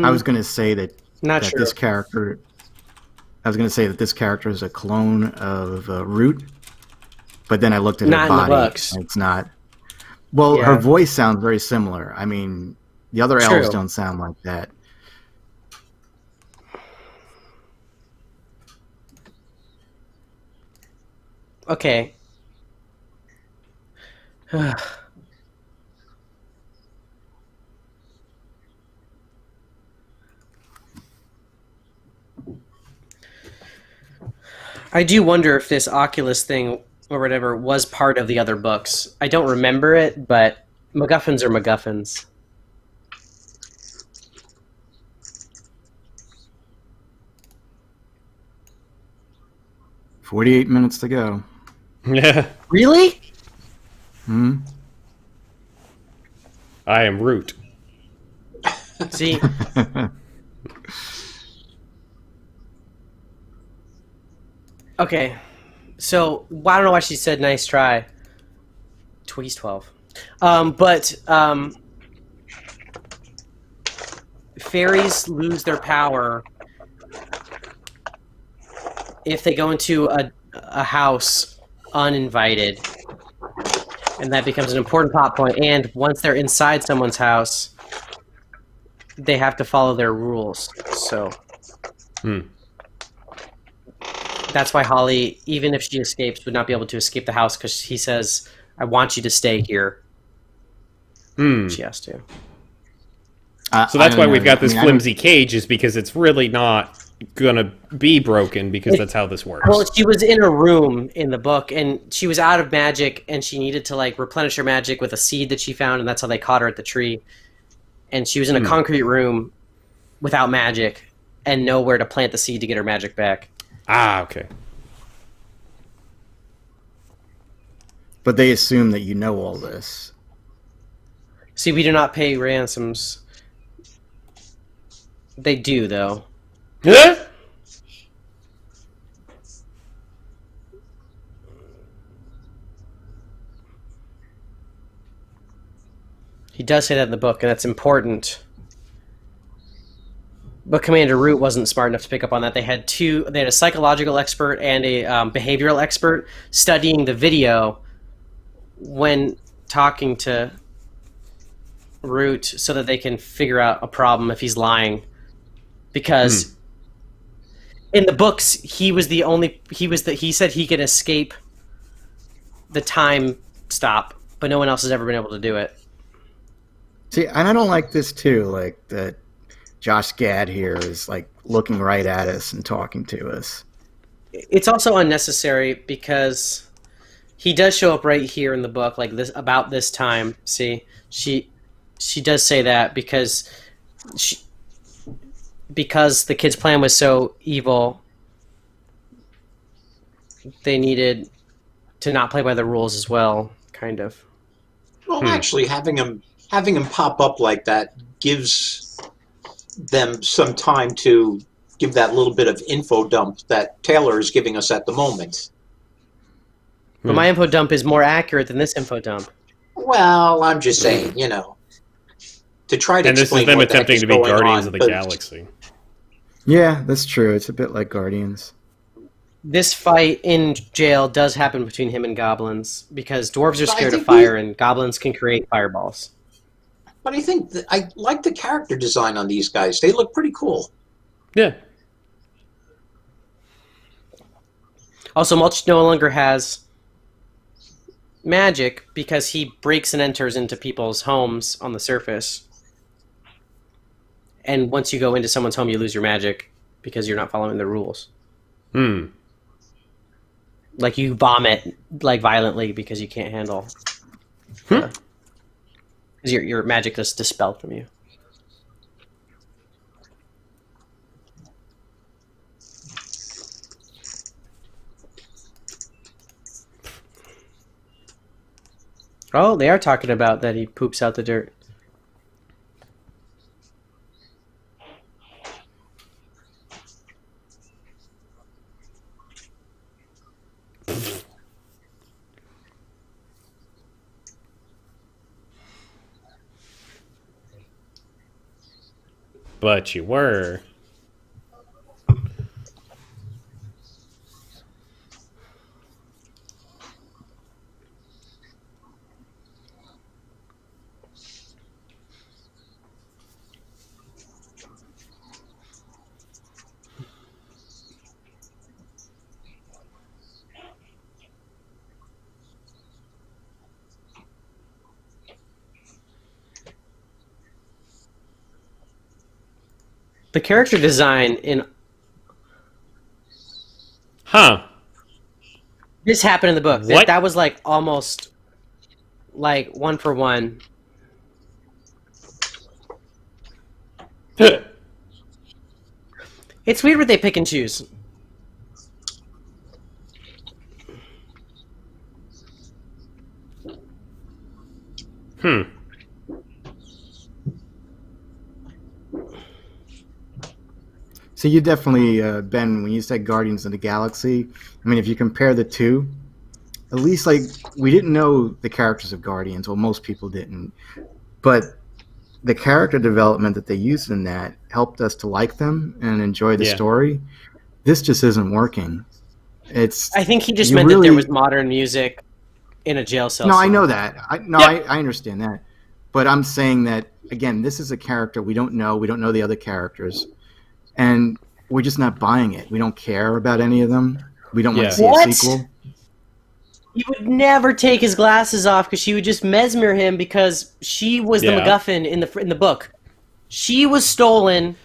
I was going to say that sure. this character. I was going to say that this character is a clone of Root, but then I looked at her body. Not in the books. And it's not. Well, her voice sounds very similar. I mean, the other elves don't sound like that. Okay. I do wonder if this Oculus thing or whatever was part of the other books. I don't remember it, but MacGuffins are MacGuffins. "48 minutes to go." Yeah. Really? Hmm. I am Root. See, okay. So I don't know why she said nice try. He's 12. But fairies lose their power if they go into a house uninvited. And that becomes an important plot point. And once they're inside someone's house, they have to follow their rules. So that's why Holly, even if she escapes, would not be able to escape the house because he says, I want you to stay here. She has to. So that's why we've got this flimsy cage, is because it's really not gonna be broken, because that's how this works. Well, she was in a room in the book, and she was out of magic, and she needed to like replenish her magic with a seed that she found, and that's how they caught her at the tree. And she was in a concrete room without magic, and nowhere to plant the seed to get her magic back. Ah, okay. But they assume that you know all this. See, we do not pay ransoms. They do, though. Huh? He does say that in the book, and that's important. But Commander Root wasn't smart enough to pick up on that. They had a psychological expert and a behavioral expert studying the video when talking to Root so that they can figure out a problem if he's lying. Because in the books, he said he could escape the time stop, but no one else has ever been able to do it. See, and I don't like this too, like that Josh Gad here is like looking right at us and talking to us. It's also unnecessary because he does show up right here in the book, like this about this time. See, she does say that because the kid's plan was so evil, they needed to not play by the rules as well, kind of. Well, actually, having him pop up like that gives them some time to give that little bit of info dump that Taylor is giving us at the moment. But my info dump is more accurate than this info dump. Well, I'm just saying, to try to And this is explain them what the heck attempting is to be going Guardians on, of the but- Galaxy. Yeah, that's true. It's a bit like Guardians. This fight in jail does happen between him and goblins because dwarves are But I scared of think fire and goblins can create fireballs. But I think I like the character design on these guys. They look pretty cool. Yeah. Also, Mulch no longer has magic because he breaks and enters into people's homes on the surface. And once you go into someone's home, you lose your magic because you're not following the rules. Like you vomit like violently because you can't handle. Because your magic is dispelled from you. Oh, they are talking about that he poops out the dirt. But you were. The character design in... Huh. This happened in the book. What? That was like almost like 1 for 1. It's weird what they pick and choose. So you definitely, Ben, when you said Guardians of the Galaxy, I mean, if you compare the two, at least like we didn't know the characters of Guardians. Well, most people didn't, but the character development that they used in that helped us to like them and enjoy the story. This just isn't working. I think he just meant that there was modern music in a jail cell. No, I know that. I understand that. But I'm saying that, again, this is a character we don't know. We don't know the other characters. And we're just not buying it. We don't care about any of them. We don't want to see a sequel. He would never take his glasses off because she would just mesmer him because she was the MacGuffin in the book. She was stolen,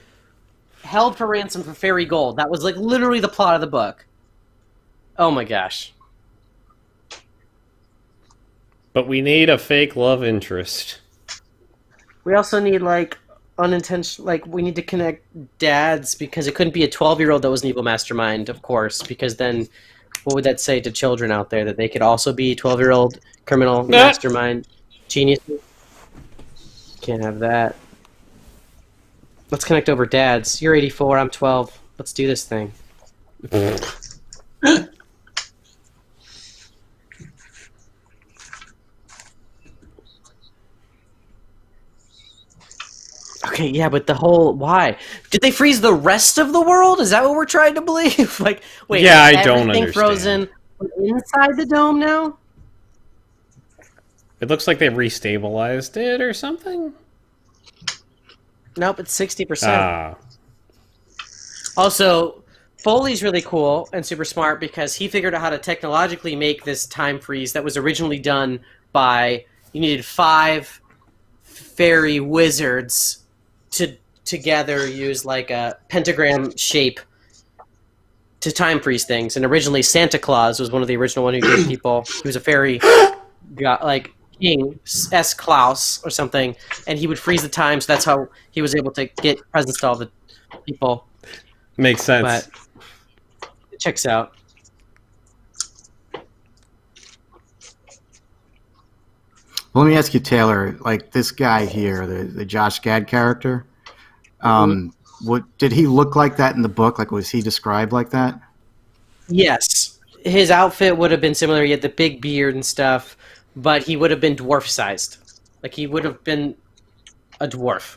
held for ransom for fairy gold. That was like literally the plot of the book. Oh my gosh. But we need a fake love interest. We also need like unintentional, like we need to connect dads because it couldn't be a 12-year-old that was an evil mastermind, of course, because then what would that say to children out there that they could also be 12-year-old criminal mastermind geniuses? Can't have that. Let's connect over dads. You're 84, I'm 12. Let's do this thing. Okay, yeah, but the whole why? Did they freeze the rest of the world? Is that what we're trying to believe? Like, wait, yeah, is I don't understand. Everything frozen inside the dome now? It looks like they've restabilized it or something. Nope, it's 60%. Ah. Also, Foley's really cool and super smart because he figured out how to technologically make this time freeze that was originally done by you needed 5 fairy wizards to together use like a pentagram shape to time freeze things. And originally Santa Claus was one of the original one who gave people. He was a fairy, like King S. Klaus or something, and he would freeze the time. So that's how he was able to get presents to all the people. Makes sense. But it checks out. Well, let me ask you, Taylor, like this guy here, the Josh Gad character, what did he look like that in the book? Like, was he described like that? Yes. His outfit would have been similar. He had the big beard and stuff, but he would have been dwarf-sized. Like, he would have been a dwarf.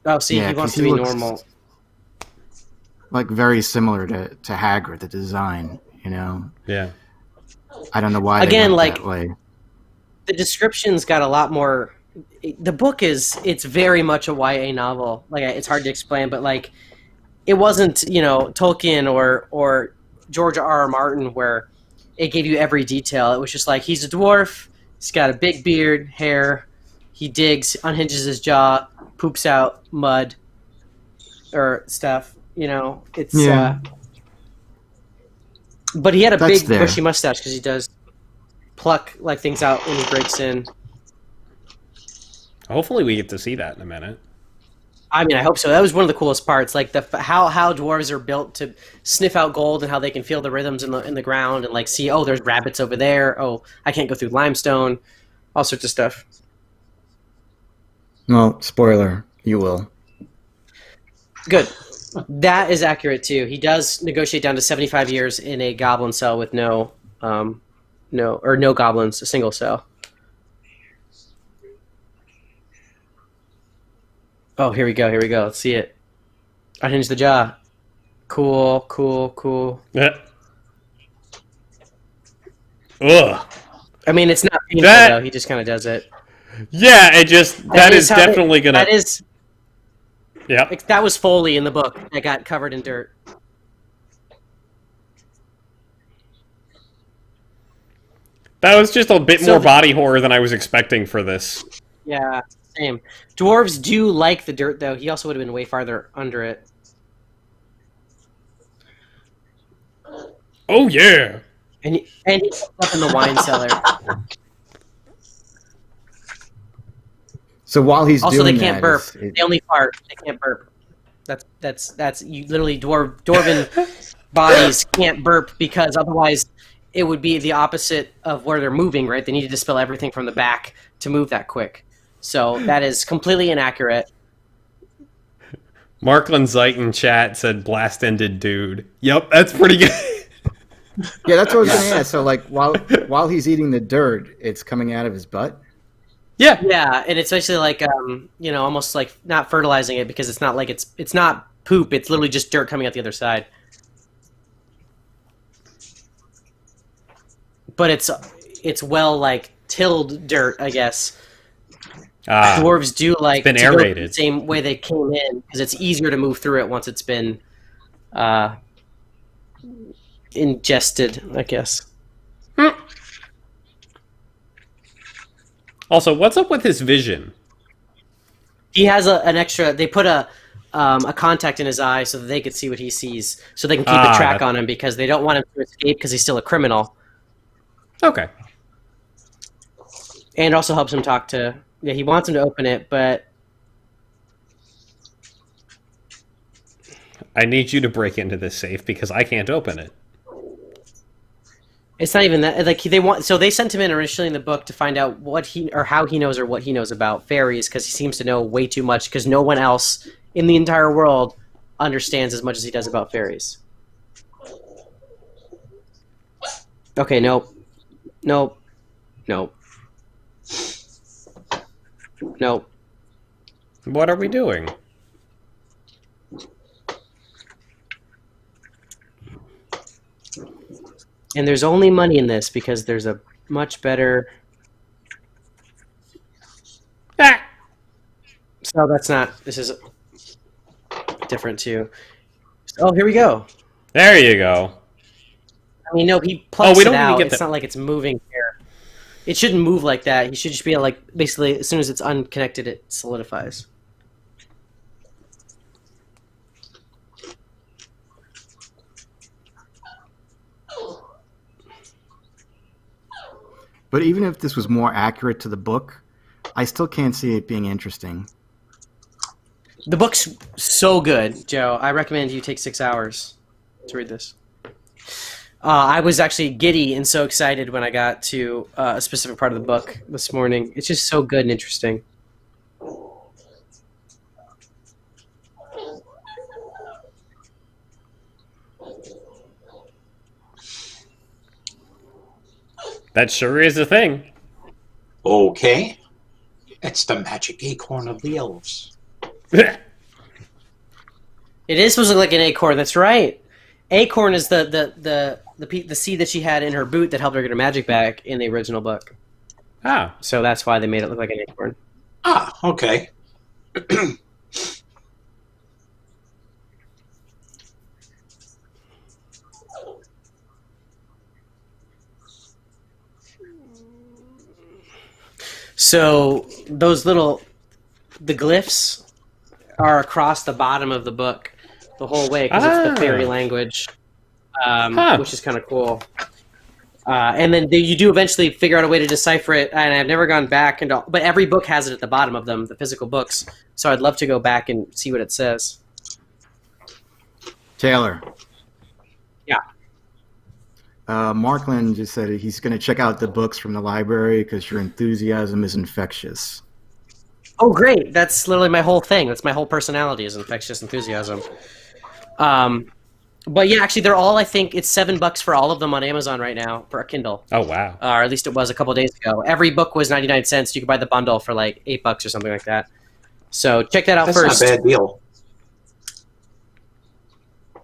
Oh, see, Yeah, he wants 'cause to he be looks normal. like very similar to Hagrid, the design, you know? Yeah. I don't know why Again, they went like, that way. the description's got a lot more. The book it's very much a YA novel. Like, it's hard to explain, but like, it wasn't, you know, Tolkien or George R.R. Martin where it gave you every detail. It was just like, he's a dwarf, he's got a big beard, hair, he digs, unhinges his jaw, poops out mud or stuff. You know, it's but he had a big bushy mustache because he does pluck like things out when he breaks in. Hopefully we get to see that in a minute. I mean, I hope so. That was one of the coolest parts, like how dwarves are built to sniff out gold and how they can feel the rhythms in the ground and like see, oh, there's rabbits over there. Oh, I can't go through limestone. All sorts of stuff. Well, spoiler, you will. Good. That is accurate too. He does negotiate down to 75 years in a goblin cell with no goblins, a single cell. Oh, here we go. Let's see it. Unhinge the jaw. Cool. Yeah. Ugh. I mean, it's not painful though. He just kind of does it. Yeah, that is definitely gonna. That is. Yeah. That was Foley in the book that got covered in dirt. That was just a bit more body horror than I was expecting for this. Yeah, same. Dwarves do like the dirt, though. He also would have been way farther under it. Oh yeah. And he ends up in the wine cellar. So while he's Also, doing they can't that, burp. They only fart. They can't burp. That's you literally dwarven bodies can't burp because otherwise it would be the opposite of where they're moving, right? They need to dispel everything from the back to move that quick. So that is completely inaccurate. Markland Zeit in chat said blast ended dude. Yep, that's pretty good. Yeah, that's what I was going to ask. So like while he's eating the dirt, it's coming out of his butt. Yeah. Yeah, and it's basically like almost like not fertilizing it because it's not like it's not poop. It's literally just dirt coming out the other side. But it's well like tilled dirt, I guess. Dwarves do like been to go aerated. the same way they came in because it's easier to move through it once it's been ingested, I guess. Also, what's up with his vision? He has an extra. They put a contact in his eye so that they could see what he sees, so they can keep a track on him because they don't want him to escape because he's still a criminal. Okay. And also helps him talk to. Yeah, he wants him to open it, but I need you to break into this safe because I can't open it. it's not even that. Like they want. So they sent him in originally in the book to find out what he or how he knows or what he knows about fairies because he seems to know way too much because no one else in the entire world understands as much as he does about fairies. Okay, nope. Nope. Nope. Nope. What are we doing? And there's only money in this because there's a much better... Ah! So that's not... This is different too. Oh, here we go. There you go. I mean, no, he plucks we it don't need to out. get It's the- not like it's moving here. It shouldn't move like that. He should just be like, basically, as soon as it's unconnected, it solidifies. But even if this was more accurate to the book, I still can't see it being interesting. The book's so good, Joe. I recommend you take 6 hours to read this. I was actually giddy and so excited when I got to a specific part of the book this morning. It's just so good and interesting. That sure is a thing. Okay. It's the magic acorn of the elves. It is supposed to look like an acorn. That's right. Acorn is the seed that she had in her boot that helped her get her magic back in the original book. Ah. So that's why they made it look like an acorn. Ah, okay. So those the glyphs are across the bottom of the book the whole way because it's the fairy language, which is kind of cool. And then you do eventually figure out a way to decipher it, and I've never gone back but every book has it at the bottom of them, the physical books. So I'd love to go back and see what it says. Taylor. Yeah. Markland just said he's going to check out the books from the library because your enthusiasm is infectious. Oh, great. That's literally my whole thing. That's my whole personality is infectious enthusiasm. But yeah, actually, they're all, I think, it's $7 for all of them on Amazon right now for a Kindle. Oh, wow. Or at least it was a couple days ago. Every book was 99 cents. You could buy the bundle for like $8 or something like that. So check that out first. That's not a bad deal.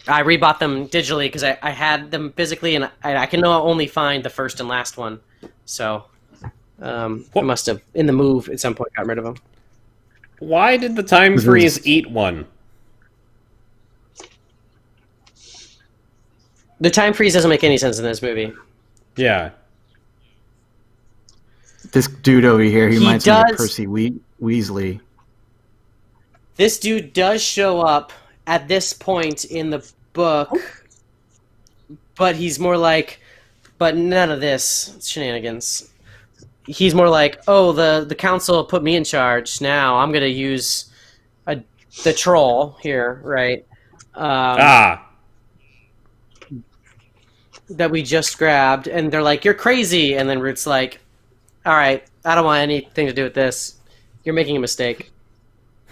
I rebought them digitally because I had them physically, and I can now only find the first and last one. So I must have, in the move, at some point, got rid of them. Why did the time freeze eat one? The time freeze doesn't make any sense in this movie. Yeah. This dude over here, he reminds me of does- Percy Weasley. This dude does show up at this point in the book, but he's more like, but none of this shenanigans. He's more like, oh, the council put me in charge. Now I'm gonna use the troll here, right? That we just grabbed, and they're like, you're crazy, and then Root's like, all right, I don't want anything to do with this. You're making a mistake.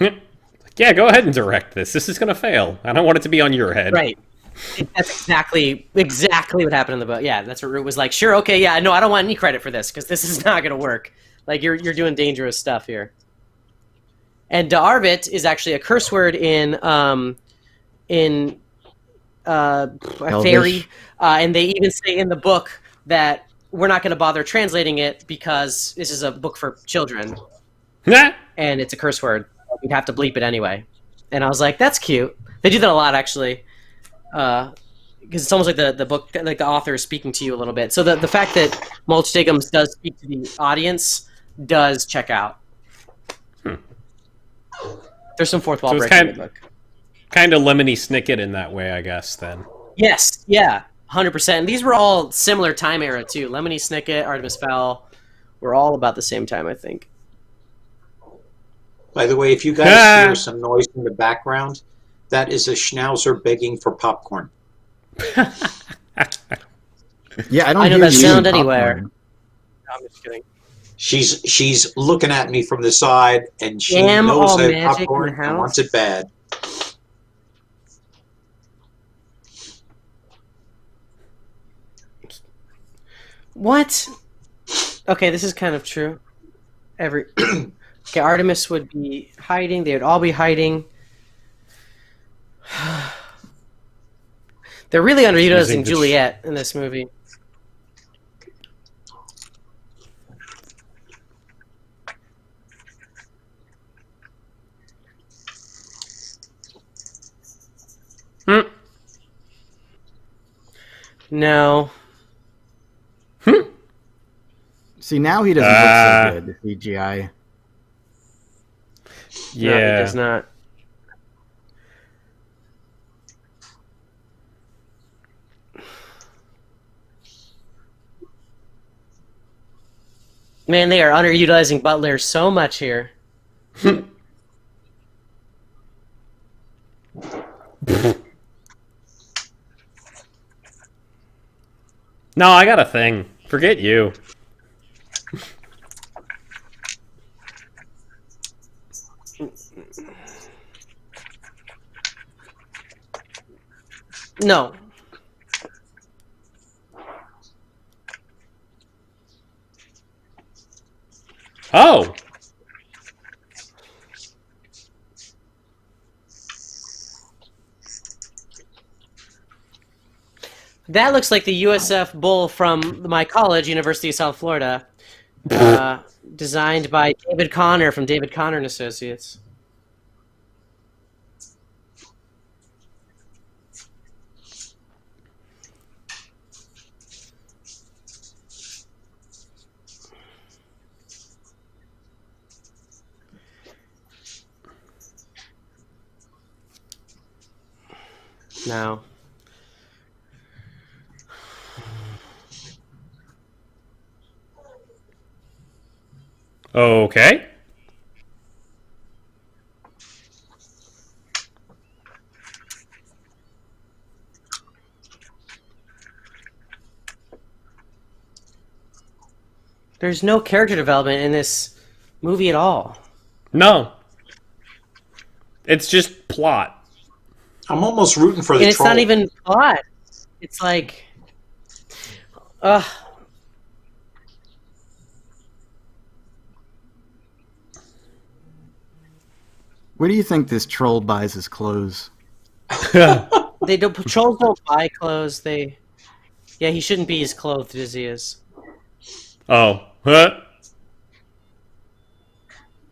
Yeah, go ahead and direct this. This is gonna fail. I don't want it to be on your head. Right. That's exactly what happened in the book. Yeah, that's what Root was like. Sure, okay, yeah, no, I don't want any credit for this because this is not gonna work. Like you're doing dangerous stuff here. And Da'Arbit is actually a curse word in a fairy, and they even say in the book that we're not going to bother translating it because this is a book for children, and it's a curse word. We'd have to bleep it anyway. And I was like, that's cute. They do that a lot, actually, because it's almost like the book, like the author is speaking to you a little bit. So the fact that Mulch Diggums does speak to the audience does check out. There's some fourth wall breaking in the book. Kind of Lemony Snicket in that way, I guess, then. Yes, yeah, 100%. And these were all similar time era, too. Lemony Snicket, Artemis Fowl were all about the same time, I think. By the way, if you guys hear some noise in the background, that is a schnauzer begging for popcorn. Yeah, I know that sound anywhere. No, I'm just kidding. She's looking at me from the side, and she knows I have popcorn and wants it bad. What? Okay, this is kind of true. Okay, Artemis would be hiding. They would all be hiding. They're really underutilizing Juliet in this movie. No. See, now he doesn't look so good, the CGI. Yeah. No, he does not. Man, they are underutilizing Butler so much here. No, I got a thing. Forget you. No. Oh! That looks like the USF bull from my college, University of South Florida, designed by David Connor from David Connor and Associates. No. Okay. There's no character development in this movie at all. No. It's just plot. I'm almost rooting for the And it's troll. not even plot. It's like... Where do you think this troll buys his clothes? They don't. Trolls don't buy clothes. They... Yeah, he shouldn't be as clothed as he is. Oh. Huh?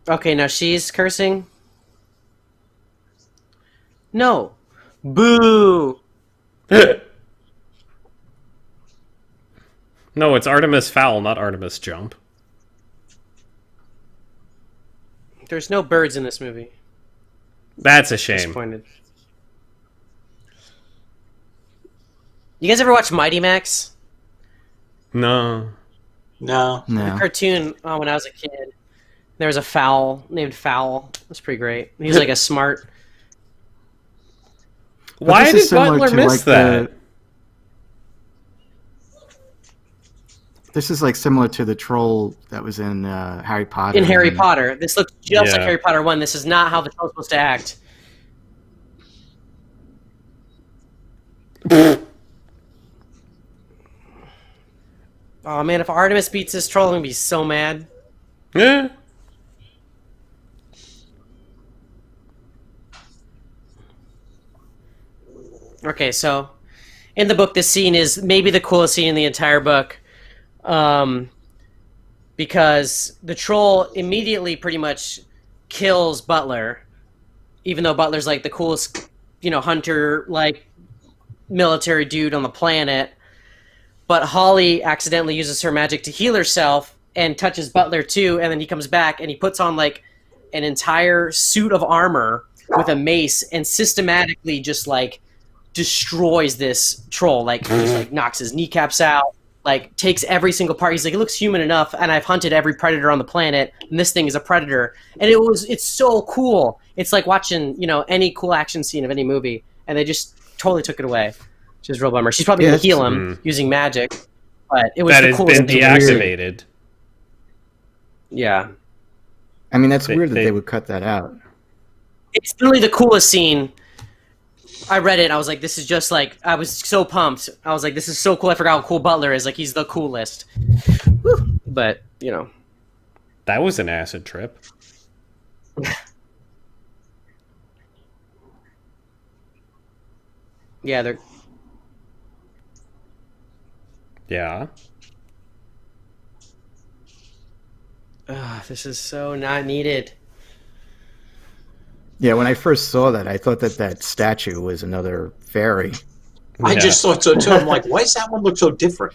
Okay, now she's cursing. No. Boo! No, it's Artemis Fowl, not Artemis Jump. There's no birds in this movie. That's a shame. Disappointed. You guys ever watch Mighty Max? No. No. The No. cartoon when I was a kid. There was a fowl named Fowl. It was pretty great. He was like a smart. Why this did is similar Butler to, miss like, that? This is like similar to the troll that was in Harry Potter. In Harry and- Potter. This looks just like Yeah. Harry Potter 1. This is not how the troll's supposed to act. Oh man, if Artemis beats this troll, I'm gonna be so mad. Yeah. Okay, so in the book, this scene is maybe the coolest scene in the entire book, because the troll immediately pretty much kills Butler, even though Butler's like the coolest, hunter, like military dude on the planet. But Holly accidentally uses her magic to heal herself and touches Butler too, and then he comes back and he puts on like an entire suit of armor with a mace and systematically just like destroys this troll. Like just like knocks his kneecaps out, like takes every single part. He's like, it looks human enough, and I've hunted every predator on the planet, and this thing is a predator. And it's so cool. It's like watching, any cool action scene of any movie, and they just totally took it away. Which is a real bummer. She's probably gonna heal him using magic, but it was That the has coolest been thing. deactivated. Yeah. I mean, that's They- weird that they- they would cut that out. It's really the coolest scene. I read it. I was like, this is just like, I was so pumped. I was like, this is so cool. I forgot how cool Butler is. Like, he's the coolest. Whew. But, That was an acid trip. yeah, they're. Yeah. This is so not needed. Yeah, when I first saw that, I thought that statue was another fairy. I Yeah. just thought so too. I'm like, why does that one look so different?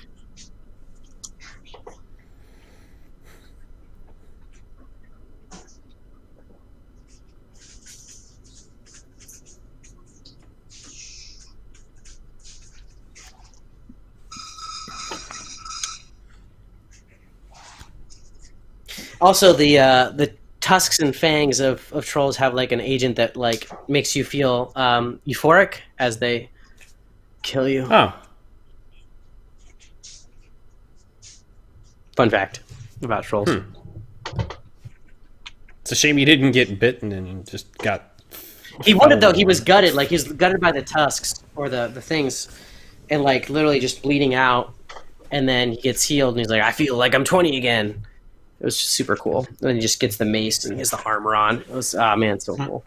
Also, the tusks and fangs of trolls have like an agent that like makes you feel euphoric as they kill you. Oh. Fun fact about trolls. It's a shame you didn't get bitten and just got... He would have though. He was gutted. Like he was gutted by the tusks or the things, and like literally just bleeding out. And then he gets healed, and he's like, "I feel like I'm 20 again." It was just super cool. And then he just gets the mace and he has the armor on. It was man, so cool.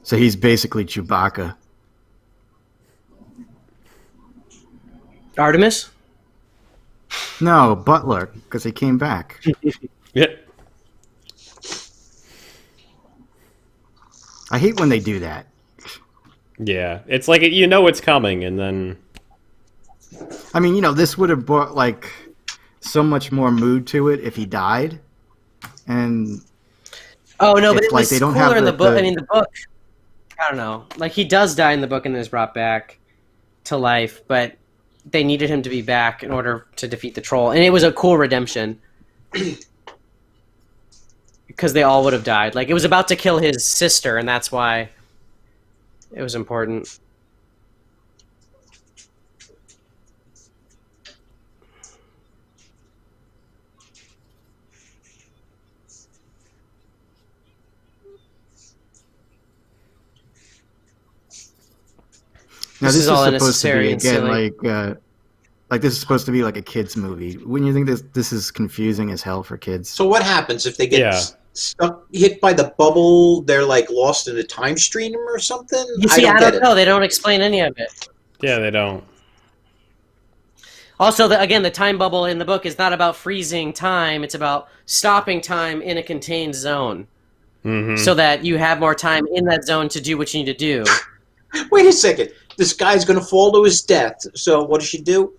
So he's basically Chewbacca. Artemis? No, Butler, because he came back. Yeah. I hate when they do that. Yeah. It's like, it's coming, and then... I mean, this would have brought like so much more mood to it if he died. And Oh no, but It's it like was they don't cooler have in the the- book. the- I mean, the book. I don't know. Like he does die in the book and then is brought back to life, but they needed him to be back in order to defeat the troll, and it was a cool redemption because they all would have died. Like it was about to kill his sister, and that's why it was important. Now, This this is is all supposed to unnecessary be and again silly. like this is supposed to be like a kids movie. Wouldn't you think this is confusing as hell for kids? So what happens if they get Yeah. stuck, hit by the bubble? They're like lost in a time stream or something. You I see, don't I get don't it. know. They don't explain any of it. Yeah, they don't. Also, again, the time bubble in the book is not about freezing time. It's about stopping time in a contained zone so that you have more time in that zone to do what you need to do. Wait a second. This guy's going to fall to his death. So what does she do?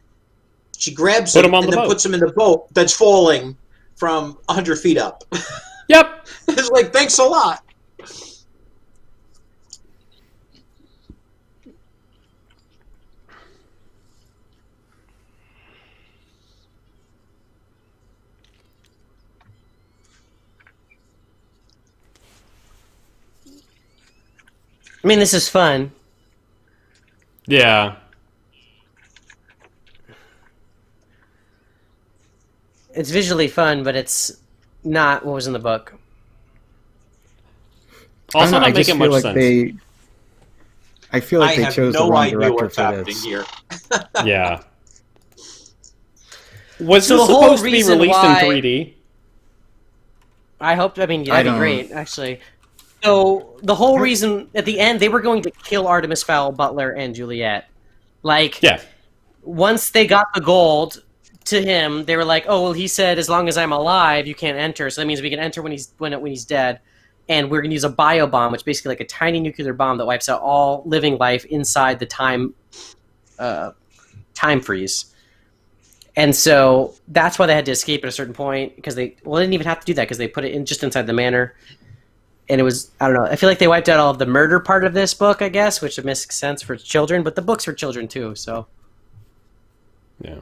She grabs Put him him on and the then boat. puts him in the boat that's falling from 100 feet up. Yep. It's like, thanks a lot. I mean, this is fun. Yeah. It's visually fun, but it's not what was in the book. I Also don't know, I not just making feel much like sense. I feel like I they have chose the no wrong idea director what's for happening this. here. Yeah. Was So this the whole supposed to be reason released why- in 3D? I hope. I mean, I that'd be don't- great, actually. So the whole reason at the end they were going to kill Artemis Fowl, Butler, and Juliet. Like, Yeah. once they got the gold to him, they were like, "Oh, well, he said as long as I'm alive, you can't enter. So that means we can enter when he's dead, and we're gonna use a bio bomb, which is basically like a tiny nuclear bomb that wipes out all living life inside the time freeze." And so that's why they had to escape at a certain point because they didn't even have to do that because they put it in just inside the manor. And it was, I don't know, I feel like they wiped out all of the murder part of this book, I guess, which makes sense for children, but the book's for children too, so. Yeah.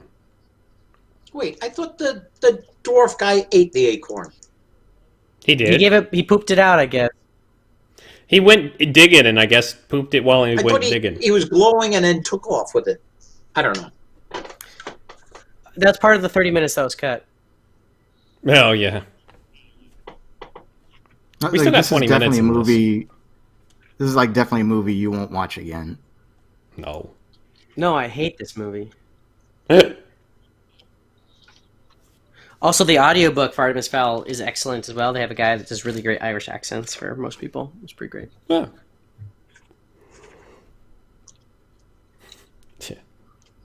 Wait, I thought the dwarf guy ate the acorn. He did. He pooped it out, I guess. He went digging and I guess pooped it while he I went thought digging. he was glowing and then took off with it. I don't know. That's part of the 30 minutes that was cut. Oh, yeah. We still got This is 20 definitely minutes a in this. movie. This is like definitely a movie you won't watch again. No. No, I hate this movie. Also, the audiobook for Artemis Fowl is excellent as well. They have a guy that does really great Irish accents for most people. It's pretty great. Yeah.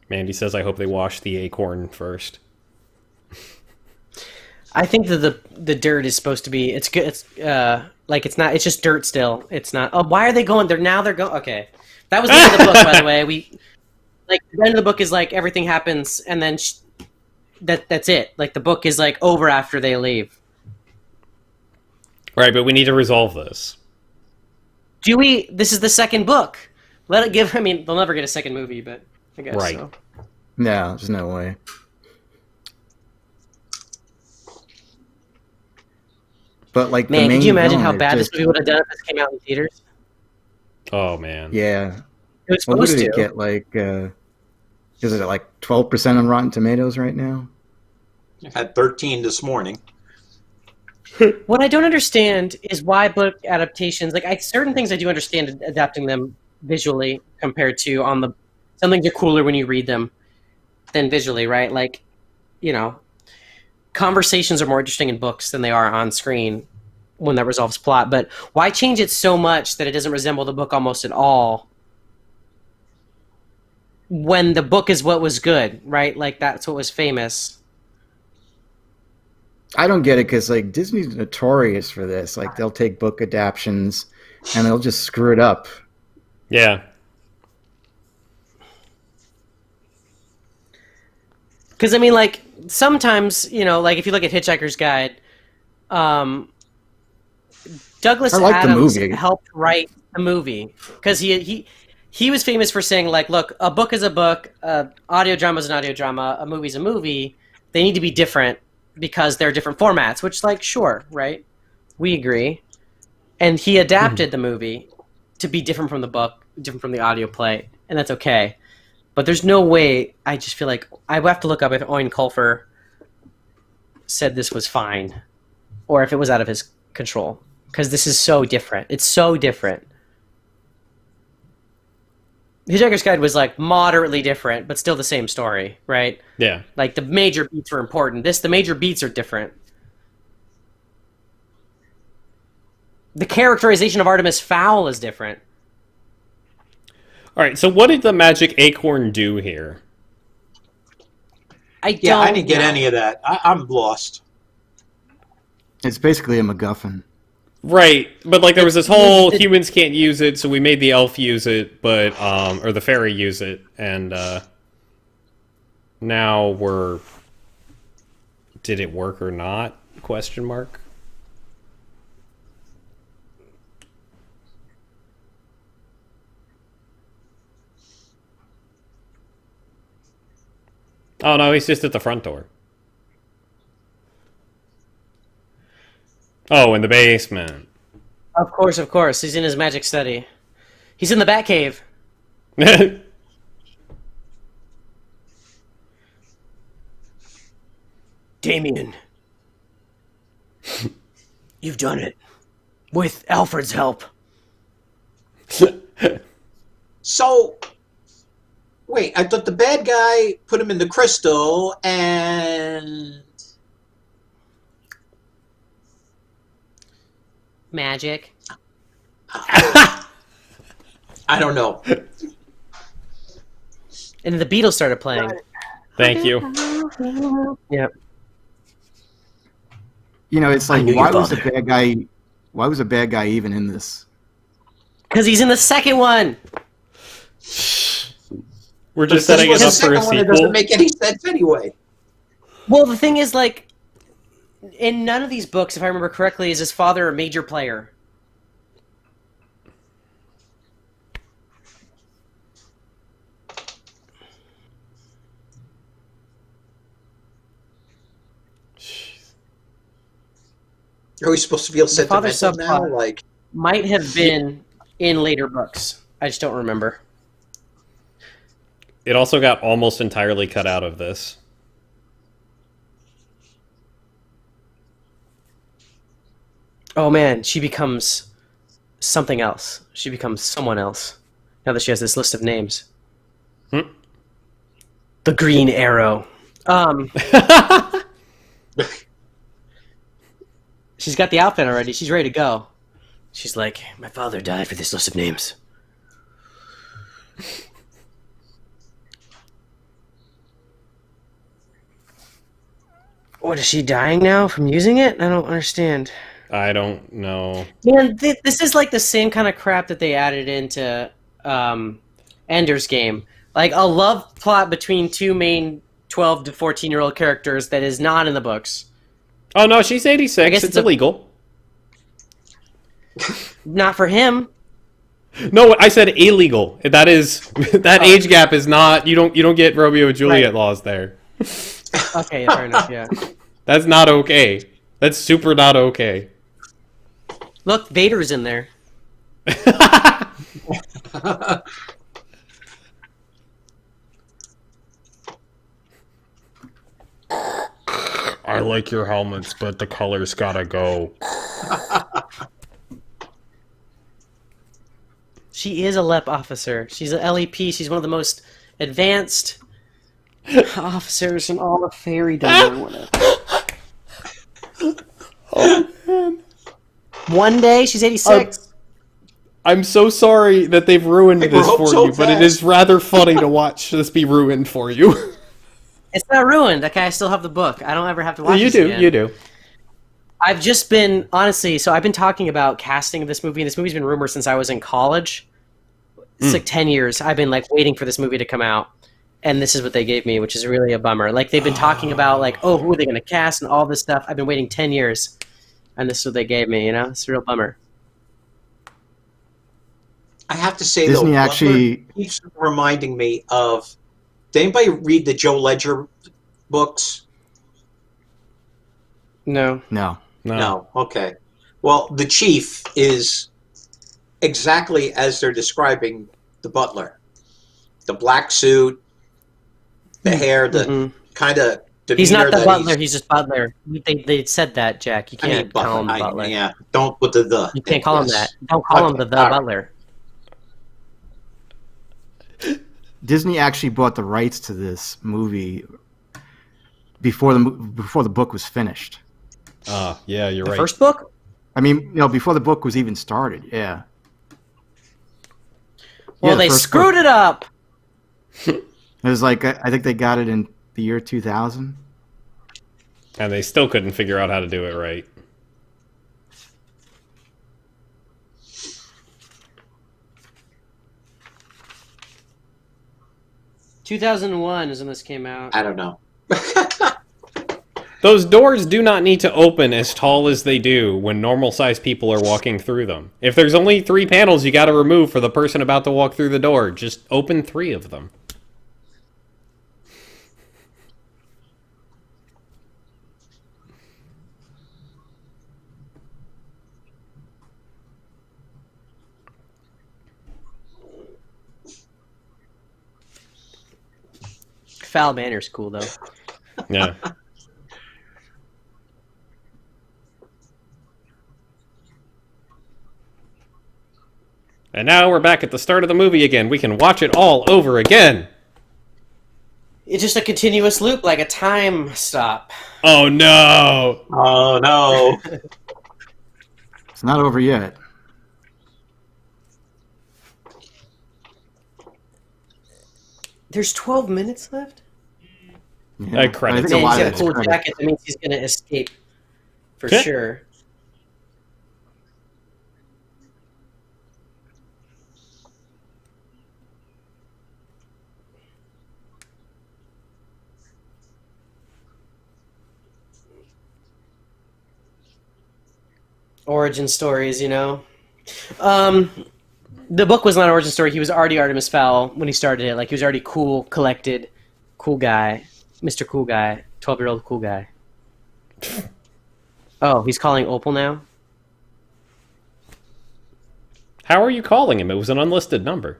Mandy says, I hope they wash the acorn first. I think that the dirt is supposed to be, it's good. It's like it's not. It's just dirt still. It's not. Oh, why are they going? They're going. Okay, that was the end of the book, by the way. The end of the book is like everything happens, and then that's it. Like the book is like over after they leave. Right, but we need to resolve this. Do we? This is the second book. Let it give. I mean, they'll never get a second movie, but I guess Right. so. No, there's no way. But like, Man, the main could you imagine villain how is bad this just- movie would have done if this came out in theaters? Oh, man. Yeah. It was Well, what supposed did to. it get? Like, is it at like 12% on Rotten Tomatoes right now? I had 13 this morning. What I don't understand is why book adaptations, like certain things I do understand adapting them visually compared to some things are cooler when you read them than visually, right? Like, conversations are more interesting in books than they are on screen when that resolves plot. But why change it so much that it doesn't resemble the book almost at all when the book is what was good, right? Like that's what was famous. I don't get it because like Disney's notorious for this. Like they'll take book adaptions and they'll just screw it up. Yeah. Because I mean, like sometimes like if you look at Hitchhiker's Guide, Douglas I like the Adams movie. helped write the movie because he was famous for saying like, look, a book is a book, audio drama is an audio drama, a movie is a movie. They need to be different because they're different formats. Which, like, sure, right? We agree. And he adapted the movie to be different from the book, different from the audio play, and that's okay. But there's no way. I just feel like I have to look up if Owen Colfer said this was fine, or if it was out of his control, because this is so different. It's so different. Hitchhiker's Guide was like moderately different, but still the same story, right? Yeah. Like the major beats were important. The major beats are different. The characterization of Artemis Fowl is different. All right. So what did the magic acorn do here? I didn't get know. any of that. I'm lost. It's basically a MacGuffin. Right, but like there was this whole humans can't use it, so we made the elf use it, but or the fairy use it, and now we're did it work or not? Question mark. Oh no, he's just at the front door. Oh, in the basement. Of course. He's in his magic study. He's in the Batcave. Damien. You've done it. With Alfred's help. So, wait, I thought the bad guy put him in the crystal and... Magic. I don't know. And the Beatles started playing. Thank you. Yep. You know, it's like, knew why your was the father. bad guy? Why was the bad guy even in this? Because he's in the second one. We're just This setting was it the up for a second one. It sequel. doesn't make any sense anyway. Well, the thing is, like, in none of these books, if I remember correctly, is his father a major player. Are we supposed to feel The father sentimental now? subplot. Like, Might have been in later books. I just don't remember. It also got almost entirely cut out of this. Oh man, she becomes something else. She becomes someone else. Now that she has this list of names. Hmm. The Green Arrow. She's got the outfit already. She's ready to go. She's like, my father died for this list of names. What, is she dying now from using it? I don't understand. I don't know. Man, this is like the same kind of crap that they added into Ender's Game. Like a love plot between two main 12 to 14-year-old characters that is not in the books. Oh no, she's 86. I guess It's it's illegal. Not for him. No, I said illegal. That is that age gap is not. You don't get Romeo and Juliet laws there. Okay, fair enough, yeah. That's not okay. That's super not okay. Look, Vader's in there. I like your helmets, but the color's gotta go. She is a LEP officer. She's an LEP. She's one of the most advanced officers in all of Fairydom or whatever. Oh man. One day, she's 86. I'm so sorry that they've ruined I grew this up for so you, but it fast. is rather funny to watch this be ruined for you. It's not ruined. Okay, I still have the book. I don't ever have to watch You this do, again. you do. I've just been, honestly, so I've been talking about casting of this movie, and this movie's been rumored since I was in college. It's like 10 years. I've been, like, waiting for this movie to come out, and this is what they gave me, which is really a bummer. Like, they've been talking about, like, oh, who are they going to cast and all this stuff. I've been waiting 10 years, and this is what they gave me, you know? It's a real bummer. I have to say, Disney though, actually- Butler keeps reminding me of... Did anybody read the Joe Ledger books? No. No. No. Okay. Well, the chief is exactly as they're describing the butler. The black suit, the hair, the kind of demeanor. He's not the that butler, he's just butler. They said that, Jack. You I mean, can't call him butler. butler. Yeah, don't put the. You can't call him yes. that. Don't call him the all right. butler. Disney actually bought the rights to this movie before the book was finished. Yeah, you're The right. first book? I mean, before the book was even started. Yeah. Well, Yeah, the they first screwed book. it up. It was like I think they got it in the year 2000. And they still couldn't figure out how to do it right. (2001) is when this came out. I don't know. Those doors do not need to open as tall as they do when normal-sized people are walking through them. If there's only 3 panels you got to remove for the person about to walk through the door, just open 3 of them. Foul Manor's cool though. Yeah. And now we're back at the start of the movie again. We can watch it all over again. It's just a continuous loop, like a time stop. Oh no! Oh no! It's not over yet. There's 12 minutes left? Yeah. Credits. I think Man, a lot he's of got a it's cool credits. jacket. That means he's going to escape. For Okay. sure. Origin stories, you know? The book was not an origin story. He was already Artemis Fowl when he started it. Like, he was already cool, collected, cool guy. Mr. Cool Guy. 12-year-old cool guy. Oh, he's calling Opal now? How are you calling him? It was an unlisted number.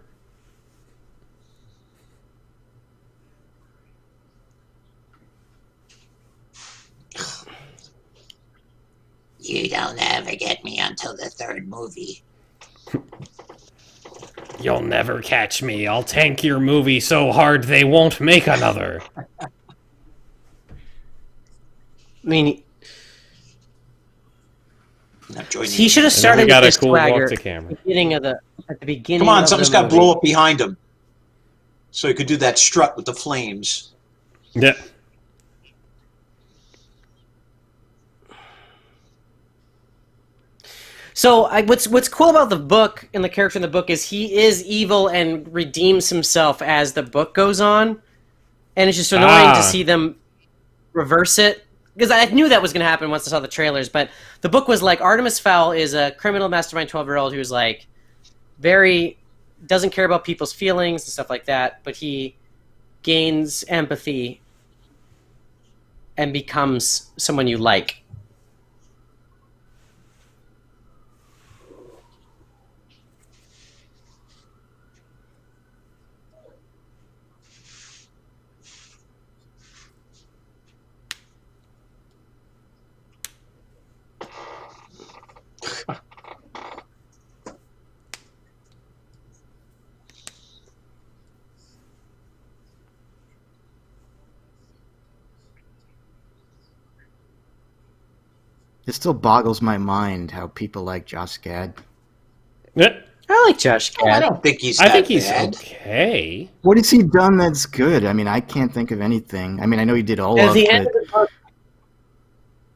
You don't ever get me until the 3rd movie. You'll never catch me. I'll tank your movie so hard they won't make another. I mean, Not joining he should have And then we started got with a this cool walk swagger to at camera. the beginning of at the beginning. Come on, of something's the got to movie. blow up behind him, so he could do that strut with the flames. Yeah. So what's cool about the book and the character in the book is he is evil and redeems himself as the book goes on, and it's just annoying to see them reverse it, because I knew that was going to happen once I saw the trailers. But the book was like Artemis Fowl is a criminal mastermind 12-year-old who's like very doesn't care about people's feelings and stuff like that, but he gains empathy and becomes someone you like. It still boggles my mind how people like Josh Gad. Yeah. I like Josh Oh, I Gad. don't think he's. I that think he's bad. okay. What has he done that's good? I mean, I can't think of anything. I mean, I know he did At Olaf, the end but of the book,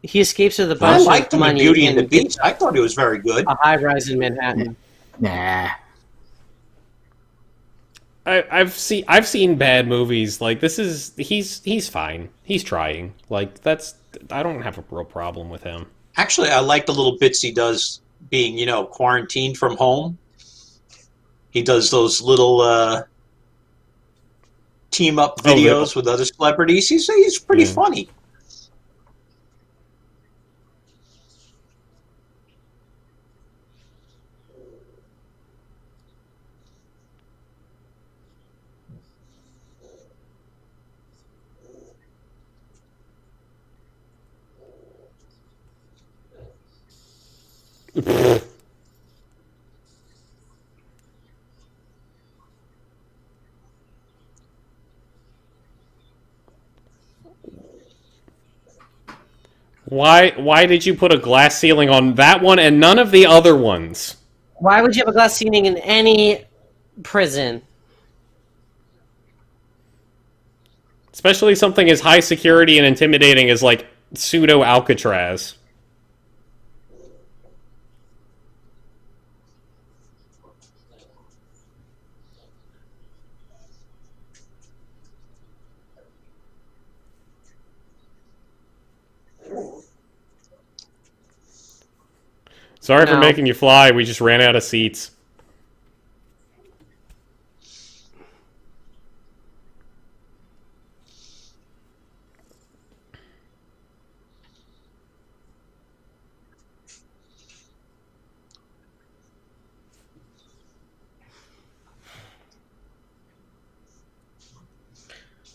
he escapes with a I bunch liked of him in money Beauty and the gets Beast. I thought it was very good. a high rise in Manhattan. nah. I've seen bad movies. Like this is he's fine. He's trying. Like I don't have a real problem with him. Actually, I like the little bits he does being, quarantined from home. He does those little team-up videos with other celebrities. He's pretty funny. Why did you put a glass ceiling on that one and none of the other ones? Why would you have a glass ceiling in any prison? Especially something as high security and intimidating as, like, pseudo Alcatraz. Sorry for No. making you fly. We just ran out of seats.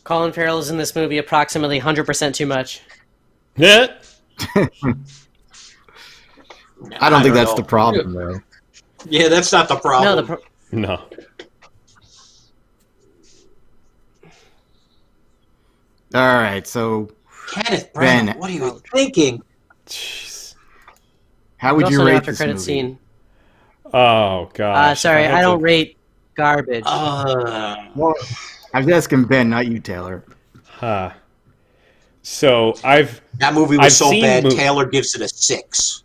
Colin Farrell is in this movie approximately 100% too much. Yeah. I don't think that's know. the problem, though. Yeah, that's not the problem. No, No. All right, so Kenneth Branagh, Ben. what are you thinking? Jeez. how would also you no rate after this credit movie? scene. Oh, gosh. Sorry, If had I don't to- rate garbage. Well, I was asking Ben, not you, Taylor. Huh. So, I've... That movie was I've so seen bad, mo- Taylor gives it a 6.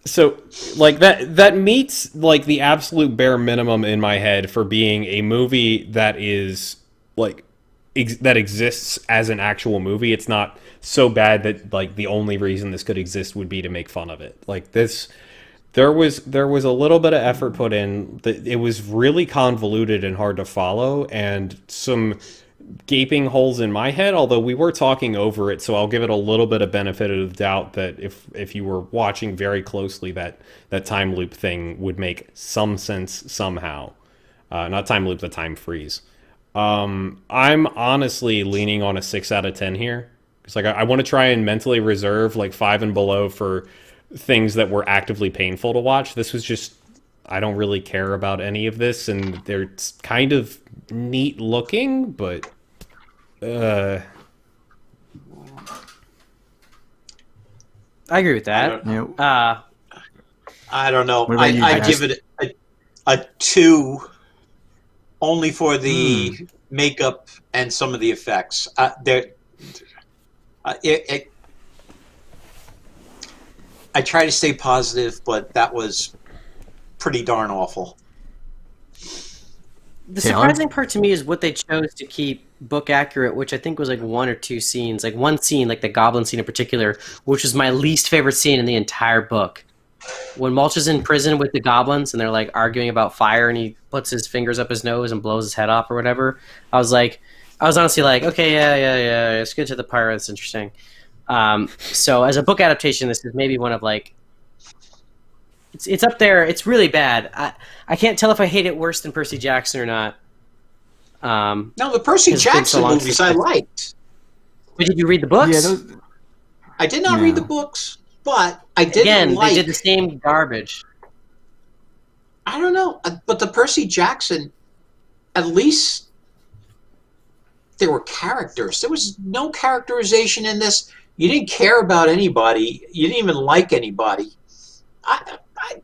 So, like, that meets, like, the absolute bare minimum in my head for being a movie that is, like, that exists as an actual movie. It's not so bad that, like, the only reason this could exist would be to make fun of it. Like, this... There was a little bit of effort put in. It was really convoluted and hard to follow, and some gaping holes in my head, although we were talking over it, so I'll give it a little bit of benefit of the doubt that if you were watching very closely, that time loop thing would make some sense somehow. Not time loop, the time freeze. I'm honestly leaning on a 6 out of 10 here. It's like I want to try and mentally reserve like 5 and below for things that were actively painful to watch. This was just, I don't really care about any of this, and they're kind of neat looking, but I agree with that. Yeah. I don't know. What about you, I Dennis? give it a 2 only for the makeup and some of the effects. I try to stay positive, but that was pretty darn awful. The Taylor? surprising part to me is what they chose to keep book accurate, which I think was like 1 or 2 scenes. Like one scene, like the goblin scene in particular, which was my least favorite scene in the entire book. When Mulch is in prison with the goblins and they're like arguing about fire and he puts his fingers up his nose and blows his head off or whatever, I was honestly like, okay, yeah, it's good to the pirate, it's interesting. So as a book adaptation, this is maybe one of like, it's up there. It's really bad. I can't tell if I hate it worse than Percy Jackson or not. No, the Percy It's been so Jackson long movies since I I- liked. But did you read the books? Yeah, those, I did not No. read the books, but I did Again, like. they did the same garbage. I don't know, but the Percy Jackson, at least there were characters. There was no characterization in this. You didn't care about anybody. You didn't even like anybody.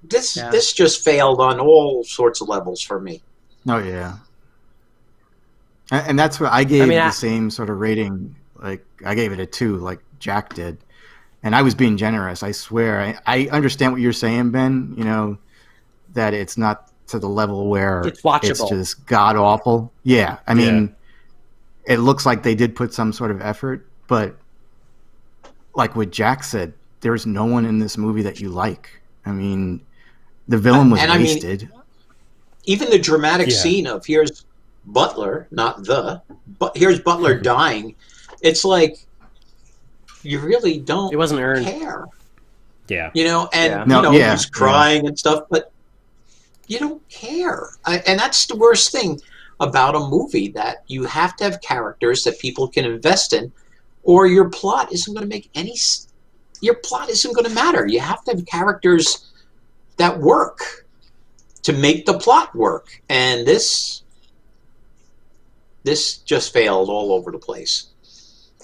This just failed on all sorts of levels for me. oh yeah. And that's what I gave mean, the same sort of rating. Like I gave it a 2, like Jack did, and I was being generous. I swear. I understand what you're saying, Ben. You know that it's not to the level where It's watchable. it's just god awful. Yeah, I mean, it looks like they did put some sort of effort, but like what Jack said, there's no one in this movie that you like. I mean, the villain was And I mean, wasted. Even the dramatic Yeah. scene of here's Butler, but here's Butler dying. It's like you really don't It wasn't earned. care, yeah. you know. And Yeah. No, you know yeah, he's crying and stuff, but you don't care. And that's the worst thing about a movie, that you have to have characters that people can invest in, or your plot isn't going to make any. Your plot isn't going to matter. You have to have characters that work to make the plot work, and this just failed all over the place.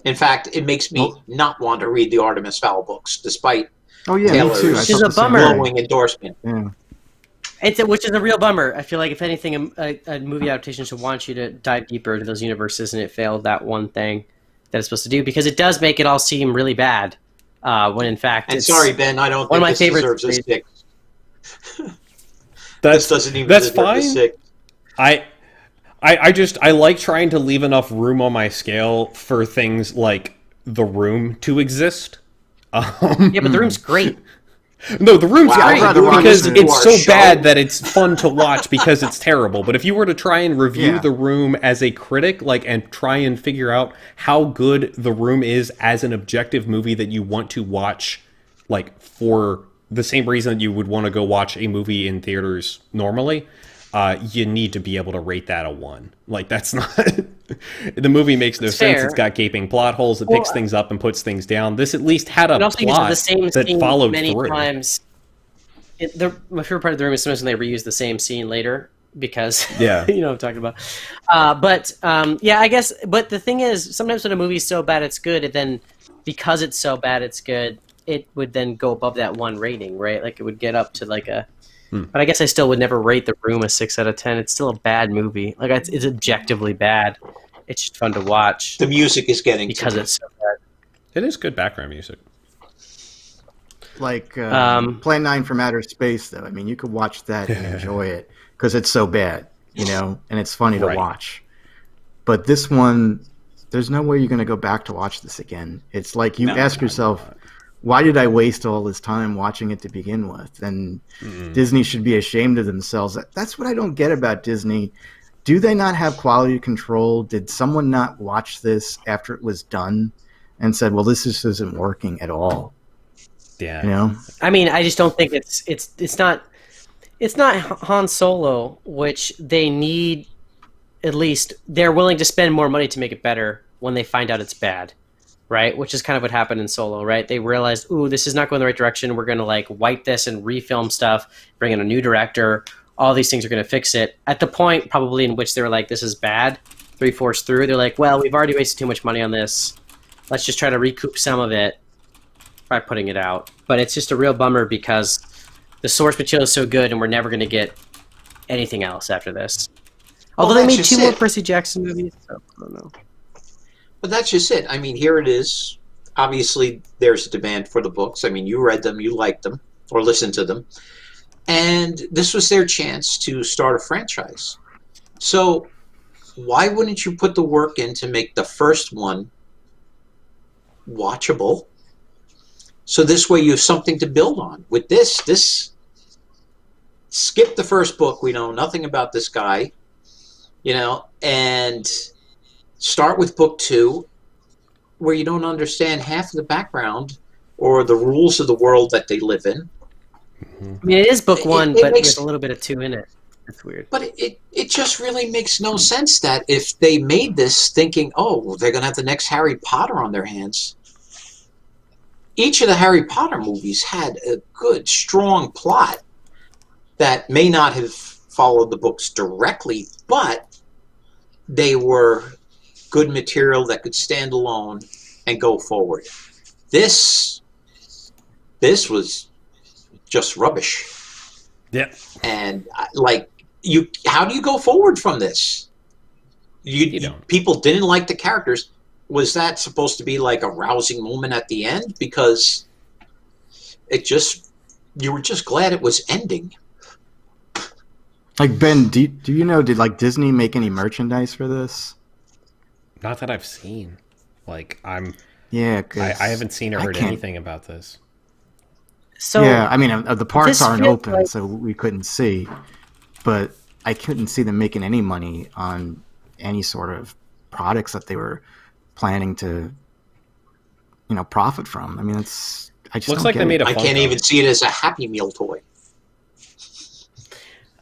In fact, it makes me not want to read the Artemis Fowl books, despite Oh yeah, me too. Taylor's Which is a bummer. glowing endorsement. Yeah. Which is a real bummer. I feel like if anything, a movie adaptation should want you to dive deeper into those universes, and it failed that one thing that it's supposed to do, because it does make it all seem really bad. When in fact, And it's sorry, Ben, I don't one of think my this favorite deserves a series. 6. This doesn't even that's deserve a fine. 6. I like trying to leave enough room on my scale for things like The Room to exist. Yeah, but The Room's great. No, The Room's Wow, great I'd rather watch because it. it's so Our show. bad that it's fun to watch because it's terrible. But if you were to try and review Yeah. The Room as a critic, like, and try and figure out how good The Room is as an objective movie that you want to watch, like, for the same reason that you would want to go watch a movie in theaters normally, you need to be able to rate that a 1. Like, that's not... The movie makes no It's sense. fair. It's got gaping plot holes. It picks things up and puts things down. This at least had a It also uses plot the same that scene followed many through. times. My favorite part of The Room is sometimes when they reuse the same scene later, because Yeah. you know what I'm talking about. Yeah, I guess. But the thing is, sometimes when a movie's so bad it's good, and then because it's so bad it's good, it would then go above that 1 rating, right? Like it would get up to like a. But I guess I still would never rate The Room a 6 out of 10. It's still a bad movie. Like it's objectively bad. It's just fun to watch The music is getting because to me. it's so bad. It is good background music. Like Um, Plan 9 from Outer Space, though. I mean, you could watch that and enjoy it because it's so bad, you know, and it's funny to Right. watch. But this one, there's no way you're going to go back to watch this again. It's like you ask yourself, why did I waste all this time watching it to begin with? And Disney should be ashamed of themselves. That's what I don't get about Disney. Do they not have quality control? Did someone not watch this after it was done and said, well, this just isn't working at all? Yeah. You know? I mean, I just don't think it's not Han Solo, which they need. At least they're willing to spend more money to make it better when they find out it's bad, right? Which is kind of what happened in Solo, right? They realized, ooh, this is not going the right direction. We're going to like wipe this and refilm stuff, bring in a new director. All these things are going to fix it. At the point probably in which they were like, this is bad, 3/4 through, they're like, well, we've already wasted too much money on this. Let's just try to recoup some of it by putting it out. But it's just a real bummer because the source material is so good and we're never going to get anything else after this. Although they that's made just 2 more it. Percy Jackson movies, so I don't know. But that's just it. I mean, here it is. Obviously, there's a demand for the books. I mean, you read them, you liked them, or listened to them. And this was their chance to start a franchise. So why wouldn't you put the work in to make the first one watchable? So this way you have something to build on. With this, skip the first book. We know nothing about this guy, you know, and start with book 2, where you don't understand half of the background or the rules of the world that they live in. I mean, it is book 1, it but makes- with a little bit of 2 in it. It's weird. But it just really makes no sense that if they made this thinking, oh, well, they're going to have the next Harry Potter on their hands. Each of the Harry Potter movies had a good, strong plot that may not have followed the books directly, but they were good material that could stand alone and go forward. This was just rubbish. Yeah. And how do you go forward from this? You don't. People didn't like the characters. Was that supposed to be like a rousing moment at the end? Because you were just glad it was ending. Like, Ben, do you know, did like Disney make any merchandise for this? Not that I've seen. Like, Yeah, I haven't seen or I heard can't- anything about this. So yeah, I mean, the parks this aren't feels open, like- so we couldn't see. But I couldn't see them making any money on any sort of products that they were planning to, profit from. I mean, I just Looks don't like get they made it. a I can't Funko. even see it as a Happy Meal toy.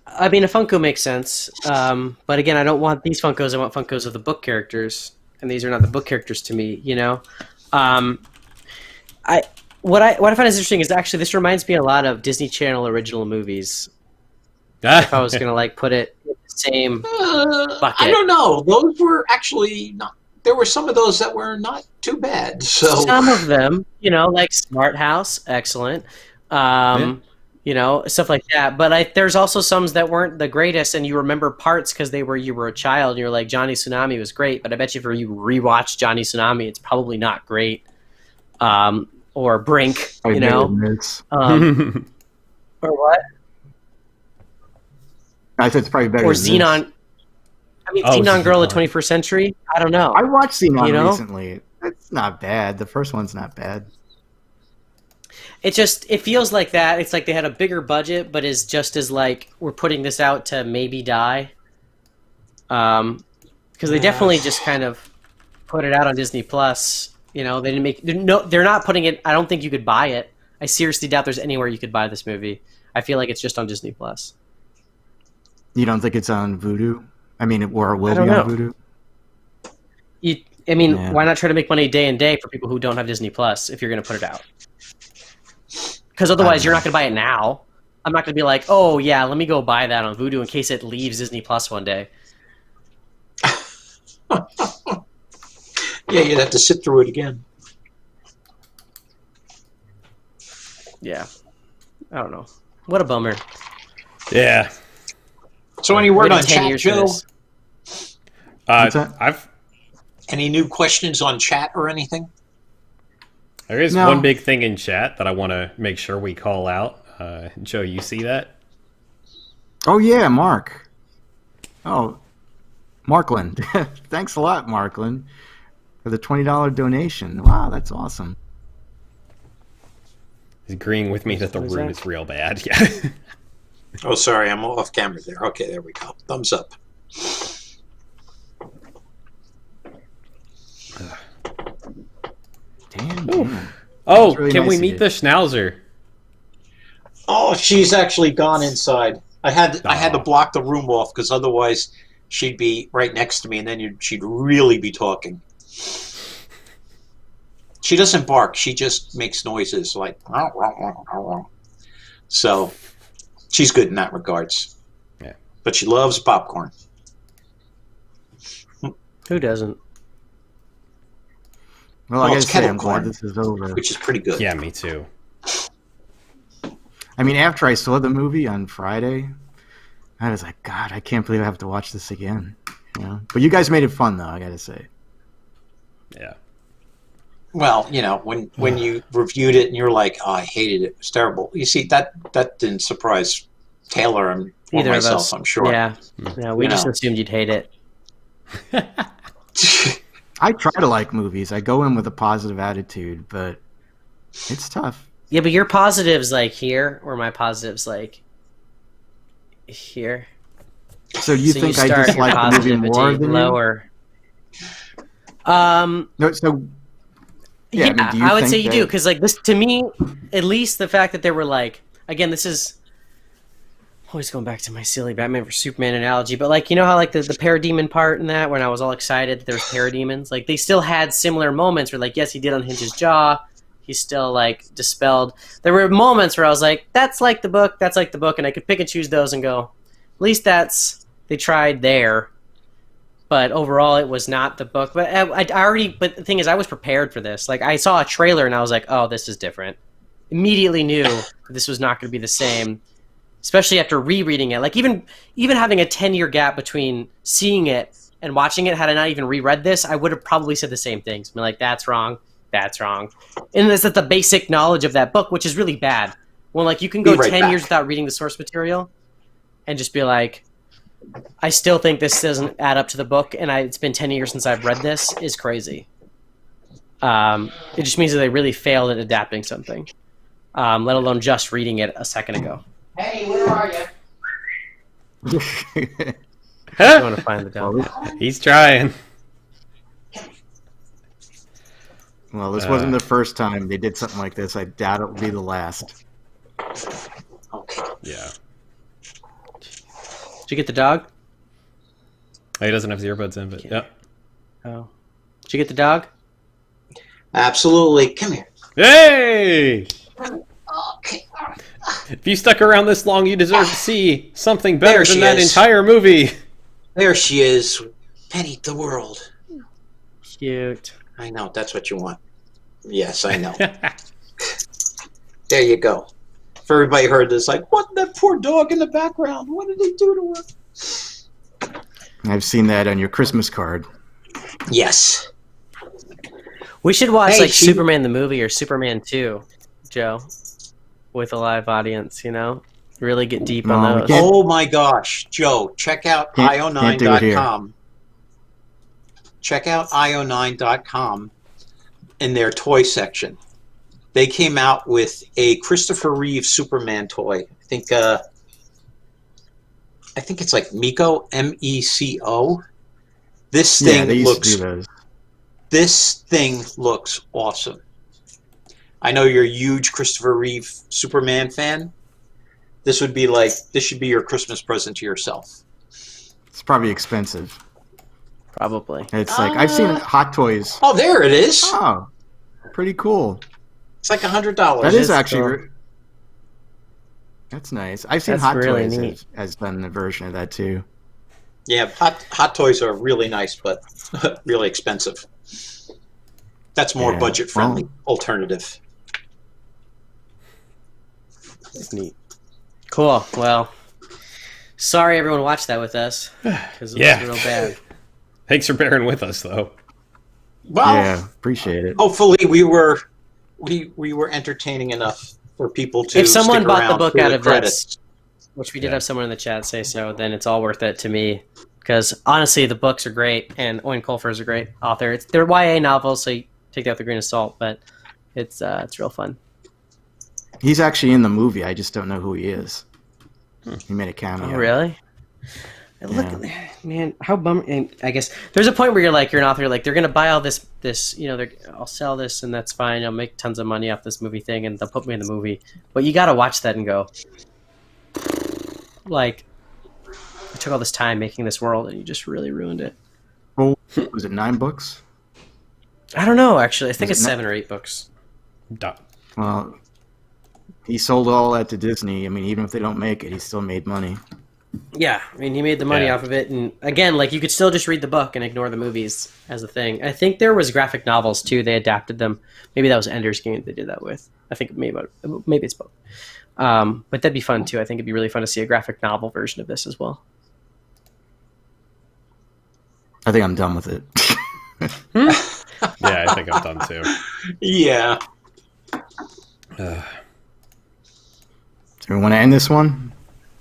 I mean, a Funko makes sense, but again, I don't want these Funkos. I want Funkos of the book characters, and these are not the book characters to me. You know, what I find is interesting is actually this reminds me a lot of Disney Channel original movies. If I was gonna put it in the same bucket. I don't know. Those were actually not. there were some of those that were not too bad. So some of them, like Smart House, excellent. Stuff like that. But there's also some that weren't the greatest, and you remember parts because you were a child, and you're like, Johnny Tsunami was great, but I bet you if you rewatch Johnny Tsunami, it's probably not great. Or Brink, or what? I said it's probably better. Or than Xenon. This. I mean, Xenon Girl of the 21st Century. I don't know. I watched Xenon recently. It's not bad. The first one's not bad. It feels like that. It's like they had a bigger budget, but is just as like we're putting this out to maybe die. Because they definitely just kind of put it out on Disney Plus. They didn't make they're not putting it. I don't think you could buy it. I seriously doubt there's anywhere you could buy this movie. I feel like it's just on Disney Plus. You don't think it's on Vudu? I mean, it will be on Vudu. Why not try to make money day and day for people who don't have Disney Plus if you're going to put it out? Because otherwise, you're not going to buy it now. I'm not going to be like, oh yeah, let me go buy that on Vudu in case it leaves Disney Plus one day. Yeah, you'd have to sit through it again. Yeah. I don't know. What a bummer. Yeah. So any word on 10 chat, years Joe? Any new questions on chat or anything? There is one big thing in chat that I want to make sure we call out. Joe, you see that? Oh, yeah, Mark. Oh, Markland. Thanks a lot, Markland, for the $20 donation. Wow, that's awesome. He's agreeing with me that the room is real bad. Yeah. Oh, sorry, I'm off camera there. Okay, there we go. Thumbs up. Damn. Oh, really can nice we of meet you. the Schnauzer? Oh, she's actually gone inside. I had to block the room off because otherwise she'd be right next to me, and then she'd really be talking. She doesn't bark. She just makes noises like. So she's good in that regards. Yeah. But she loves popcorn. Who doesn't? Well, I gotta it's say, kettle I'm glad corn, this is over. which is pretty good. Yeah, me too. I mean, after I saw the movie on Friday, I was like, God, I can't believe I have to watch this again. But you guys made it fun, though, I gotta say. Yeah. Well, when you reviewed it and you're like, oh, I hated it. It was terrible. You see, that didn't surprise Taylor and Either myself, of us. I'm sure. Yeah. We just assumed you'd hate it. I try to like movies. I go in with a positive attitude, but it's tough. Yeah, but your positive's like here, or my positive's like here. So you think I start your dislike the movie positivity more than lower? No, so yeah, Yeah, I mean, I would think say you that- do, because like this, to me, at least the fact that they were like, again, this is always going back to my silly Batman vs Superman analogy, but like, how like the parademon part in that, when I was all excited that there was parademons, like they still had similar moments where like, yes, he did unhinge his jaw, he's still like dispelled. There were moments where I was like, that's like the book, and I could pick and choose those and go, at least they tried there. But overall, it was not the book. But but the thing is, I was prepared for this. Like, I saw a trailer and I was like, oh, this is different. Immediately knew this was not going to be the same, especially after rereading it. Like, even having a 10-year gap between seeing it and watching it, had I not even reread this, I would have probably said the same things. Been like, that's wrong. And it's the basic knowledge of that book, which is really bad. When, like, you can go 10 years without reading the source material and just be like, I still think this doesn't add up to the book, and it's been 10 years since I've read this, is crazy. It just means that they really failed at adapting something, let alone just reading it a second ago. Hey, where are you? I want to find the dog. He's trying. Well, this wasn't the first time they did something like this. I doubt it will be the last. Okay. Yeah. Did you get the dog? Oh, he doesn't have his earbuds in, but yep. Oh. Did you get the dog? Absolutely. Come here. Hey! Okay. If you stuck around this long, you deserve to see something better There than she that is. entire movie. There she is. Penny the world. cute. I know, that's what you want. Yes, I know. There you go. If everybody heard this, like, what, that poor dog in the background? What did they do to her? I've seen that on your Christmas card. Yes. We should watch Hey, like she- Superman the movie or Superman 2, Joe, with a live audience, you know? Really get deep No, on we those. can't. Oh my gosh, Joe, check out Can't do it here. io9.com. Check out io9.com in their toy section. They came out with a Christopher Reeve Superman toy. I think it's like Miko, M-E-C-O. This Yeah, thing they used looks to do those. This thing looks awesome. I know you're a huge Christopher Reeve Superman fan. This should be your Christmas present to yourself. It's probably expensive. Probably. It's like I've seen Hot Toys. Oh, there it is. Oh, pretty cool. It's like $100. That is is actually. cool. That's nice. I've seen That's Hot really Toys neat. has done a version of that too. Yeah, hot toys are really nice, but really expensive. That's more Yeah, budget-friendly well- alternative. It's neat. Cool. Well, sorry everyone watched that with us because it Yeah. was real bad. Thanks for bearing with us, though. Well, Yeah, appreciate it. hopefully we were entertaining enough for people to. If someone stick bought the around book through out the of credits. this, which we did Yeah. have someone in the chat say so, then it's all worth it to me. Because honestly, the books are great, and Owen Colfer is a great author. They're YA novels, so you take that with a grain of salt, but it's real fun. He's actually in the movie. I just don't know who he is. He made a cameo. Oh, really? Look, man, how bummer! And I guess there's a point where you're an author, like they're gonna buy all this, I'll sell this, and that's fine. I'll make tons of money off this movie thing, and they'll put me in the movie. But you gotta watch that and go, like, I took all this time making this world, and you just really ruined it. Well, was it 9 books? I don't know, actually. I think Is it's it 7 or 8 books. Well, he sold all that to Disney. I mean, even if they don't make it, he still made money. Yeah, I mean, he made the money Yeah. off of it, and again, like you could still just read the book and ignore the movies as a thing. I think there was graphic novels too; they adapted them. Maybe that was Ender's Game they did that with. I think maybe it's both. But that'd be fun too. I think it'd be really fun to see a graphic novel version of this as well. I think I'm done with it. Yeah, I think I'm done too. Yeah. Do we want to end this one?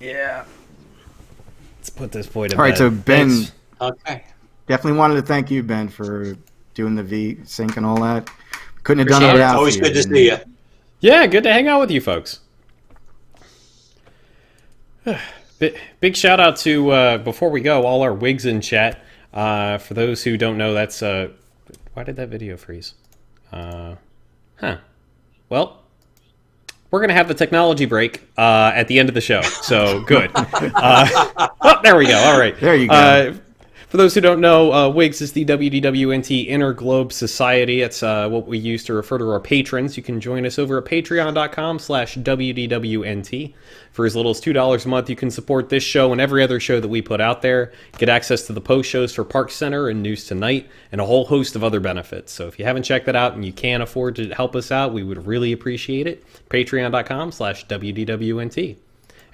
Yeah. Let's put this boy to All right, bed. so Ben, Thanks. Okay. definitely wanted to thank you, Ben, for doing the V-Sync and all that. Couldn't have done it Appreciate it. without Always you. good to And see you. Yeah, good to hang out with you folks. Big shout out to, before we go, all our wigs in chat. For those who don't know, that's... why did that video freeze? Well, we're going to have the technology break at the end of the show, so good. Oh, there we go. All right. There you go. For those who don't know, WIGS is the WDWNT Interglobe Society. It's what we use to refer to our patrons. You can join us over at patreon.com/WDWNT. For as little as $2 a month, you can support this show and every other show that we put out there, get access to the post shows for Park Center and News Tonight, and a whole host of other benefits. So if you haven't checked that out and you can afford to help us out, we would really appreciate it. Patreon.com/WDWNT.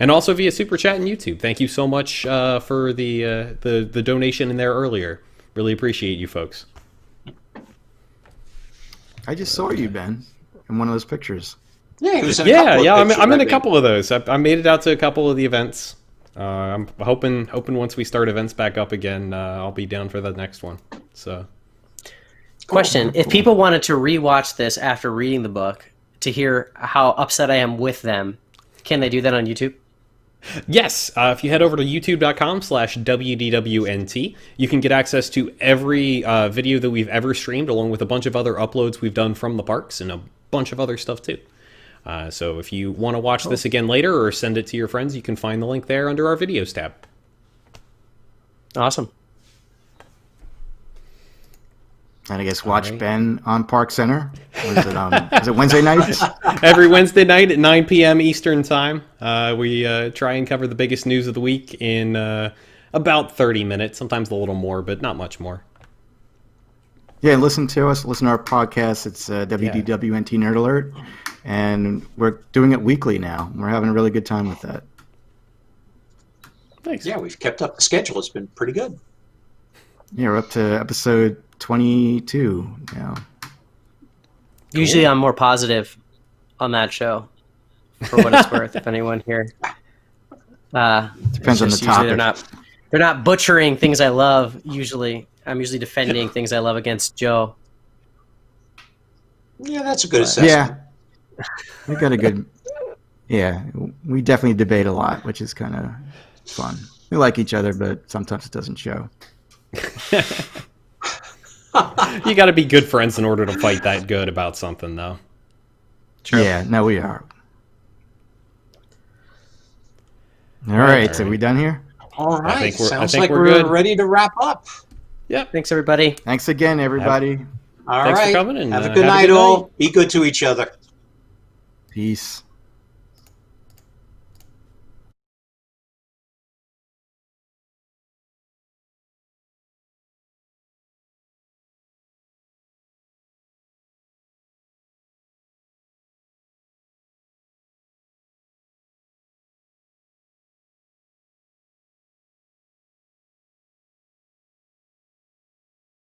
And also via Super Chat and YouTube. Thank you so much for the donation in there earlier. Really appreciate you folks. I just saw you, Ben, in one of those pictures. Yeah, he was in a couple of I'm pictures, in I a think. couple of those. I made it out to a couple of the events. I'm hoping once we start events back up again, I'll be down for the next one. So, Question: if people wanted to rewatch this after reading the book to hear how upset I am with them, can they do that on YouTube? yes, if you head over to youtube.com/WDWNT, you can get access to every video that we've ever streamed, along with a bunch of other uploads we've done from the parks and a bunch of other stuff too. So if you want to watch this again later or send it to your friends, you can find the link there under our videos tab. Awesome. And I guess watch right. Ben on Park Center. Was it, is it Wednesday nights? Every Wednesday night at 9 p.m. Eastern Time, we try and cover the biggest news of the week in about 30 minutes, sometimes a little more, but not much more. Yeah, listen to us. Listen to our podcast. It's WDWNT Nerd Alert, and we're doing it weekly now. We're having a really good time with that. Thanks. Yeah, we've kept up the schedule. It's been pretty good. Yeah, we're up to episode 22 now. Usually I'm more positive on that show, for what it's worth, if anyone here. Depends on the usually topic. they're not butchering things I love, usually. I'm usually defending things I love against Joe. Yeah, that's a good assessment. Yeah, we got a good. Yeah, we definitely debate a lot, which is kind of fun. We like each other, but sometimes it doesn't show. You got to be good friends in order to fight that good about something, though. True. Yeah, no, we are. All right, so we done here? All right. I think we're we're good. ready to wrap up. Yep. Thanks, everybody. Thanks again, everybody. All Thanks for right. coming, and have a good night, all. Be good to each other. Peace.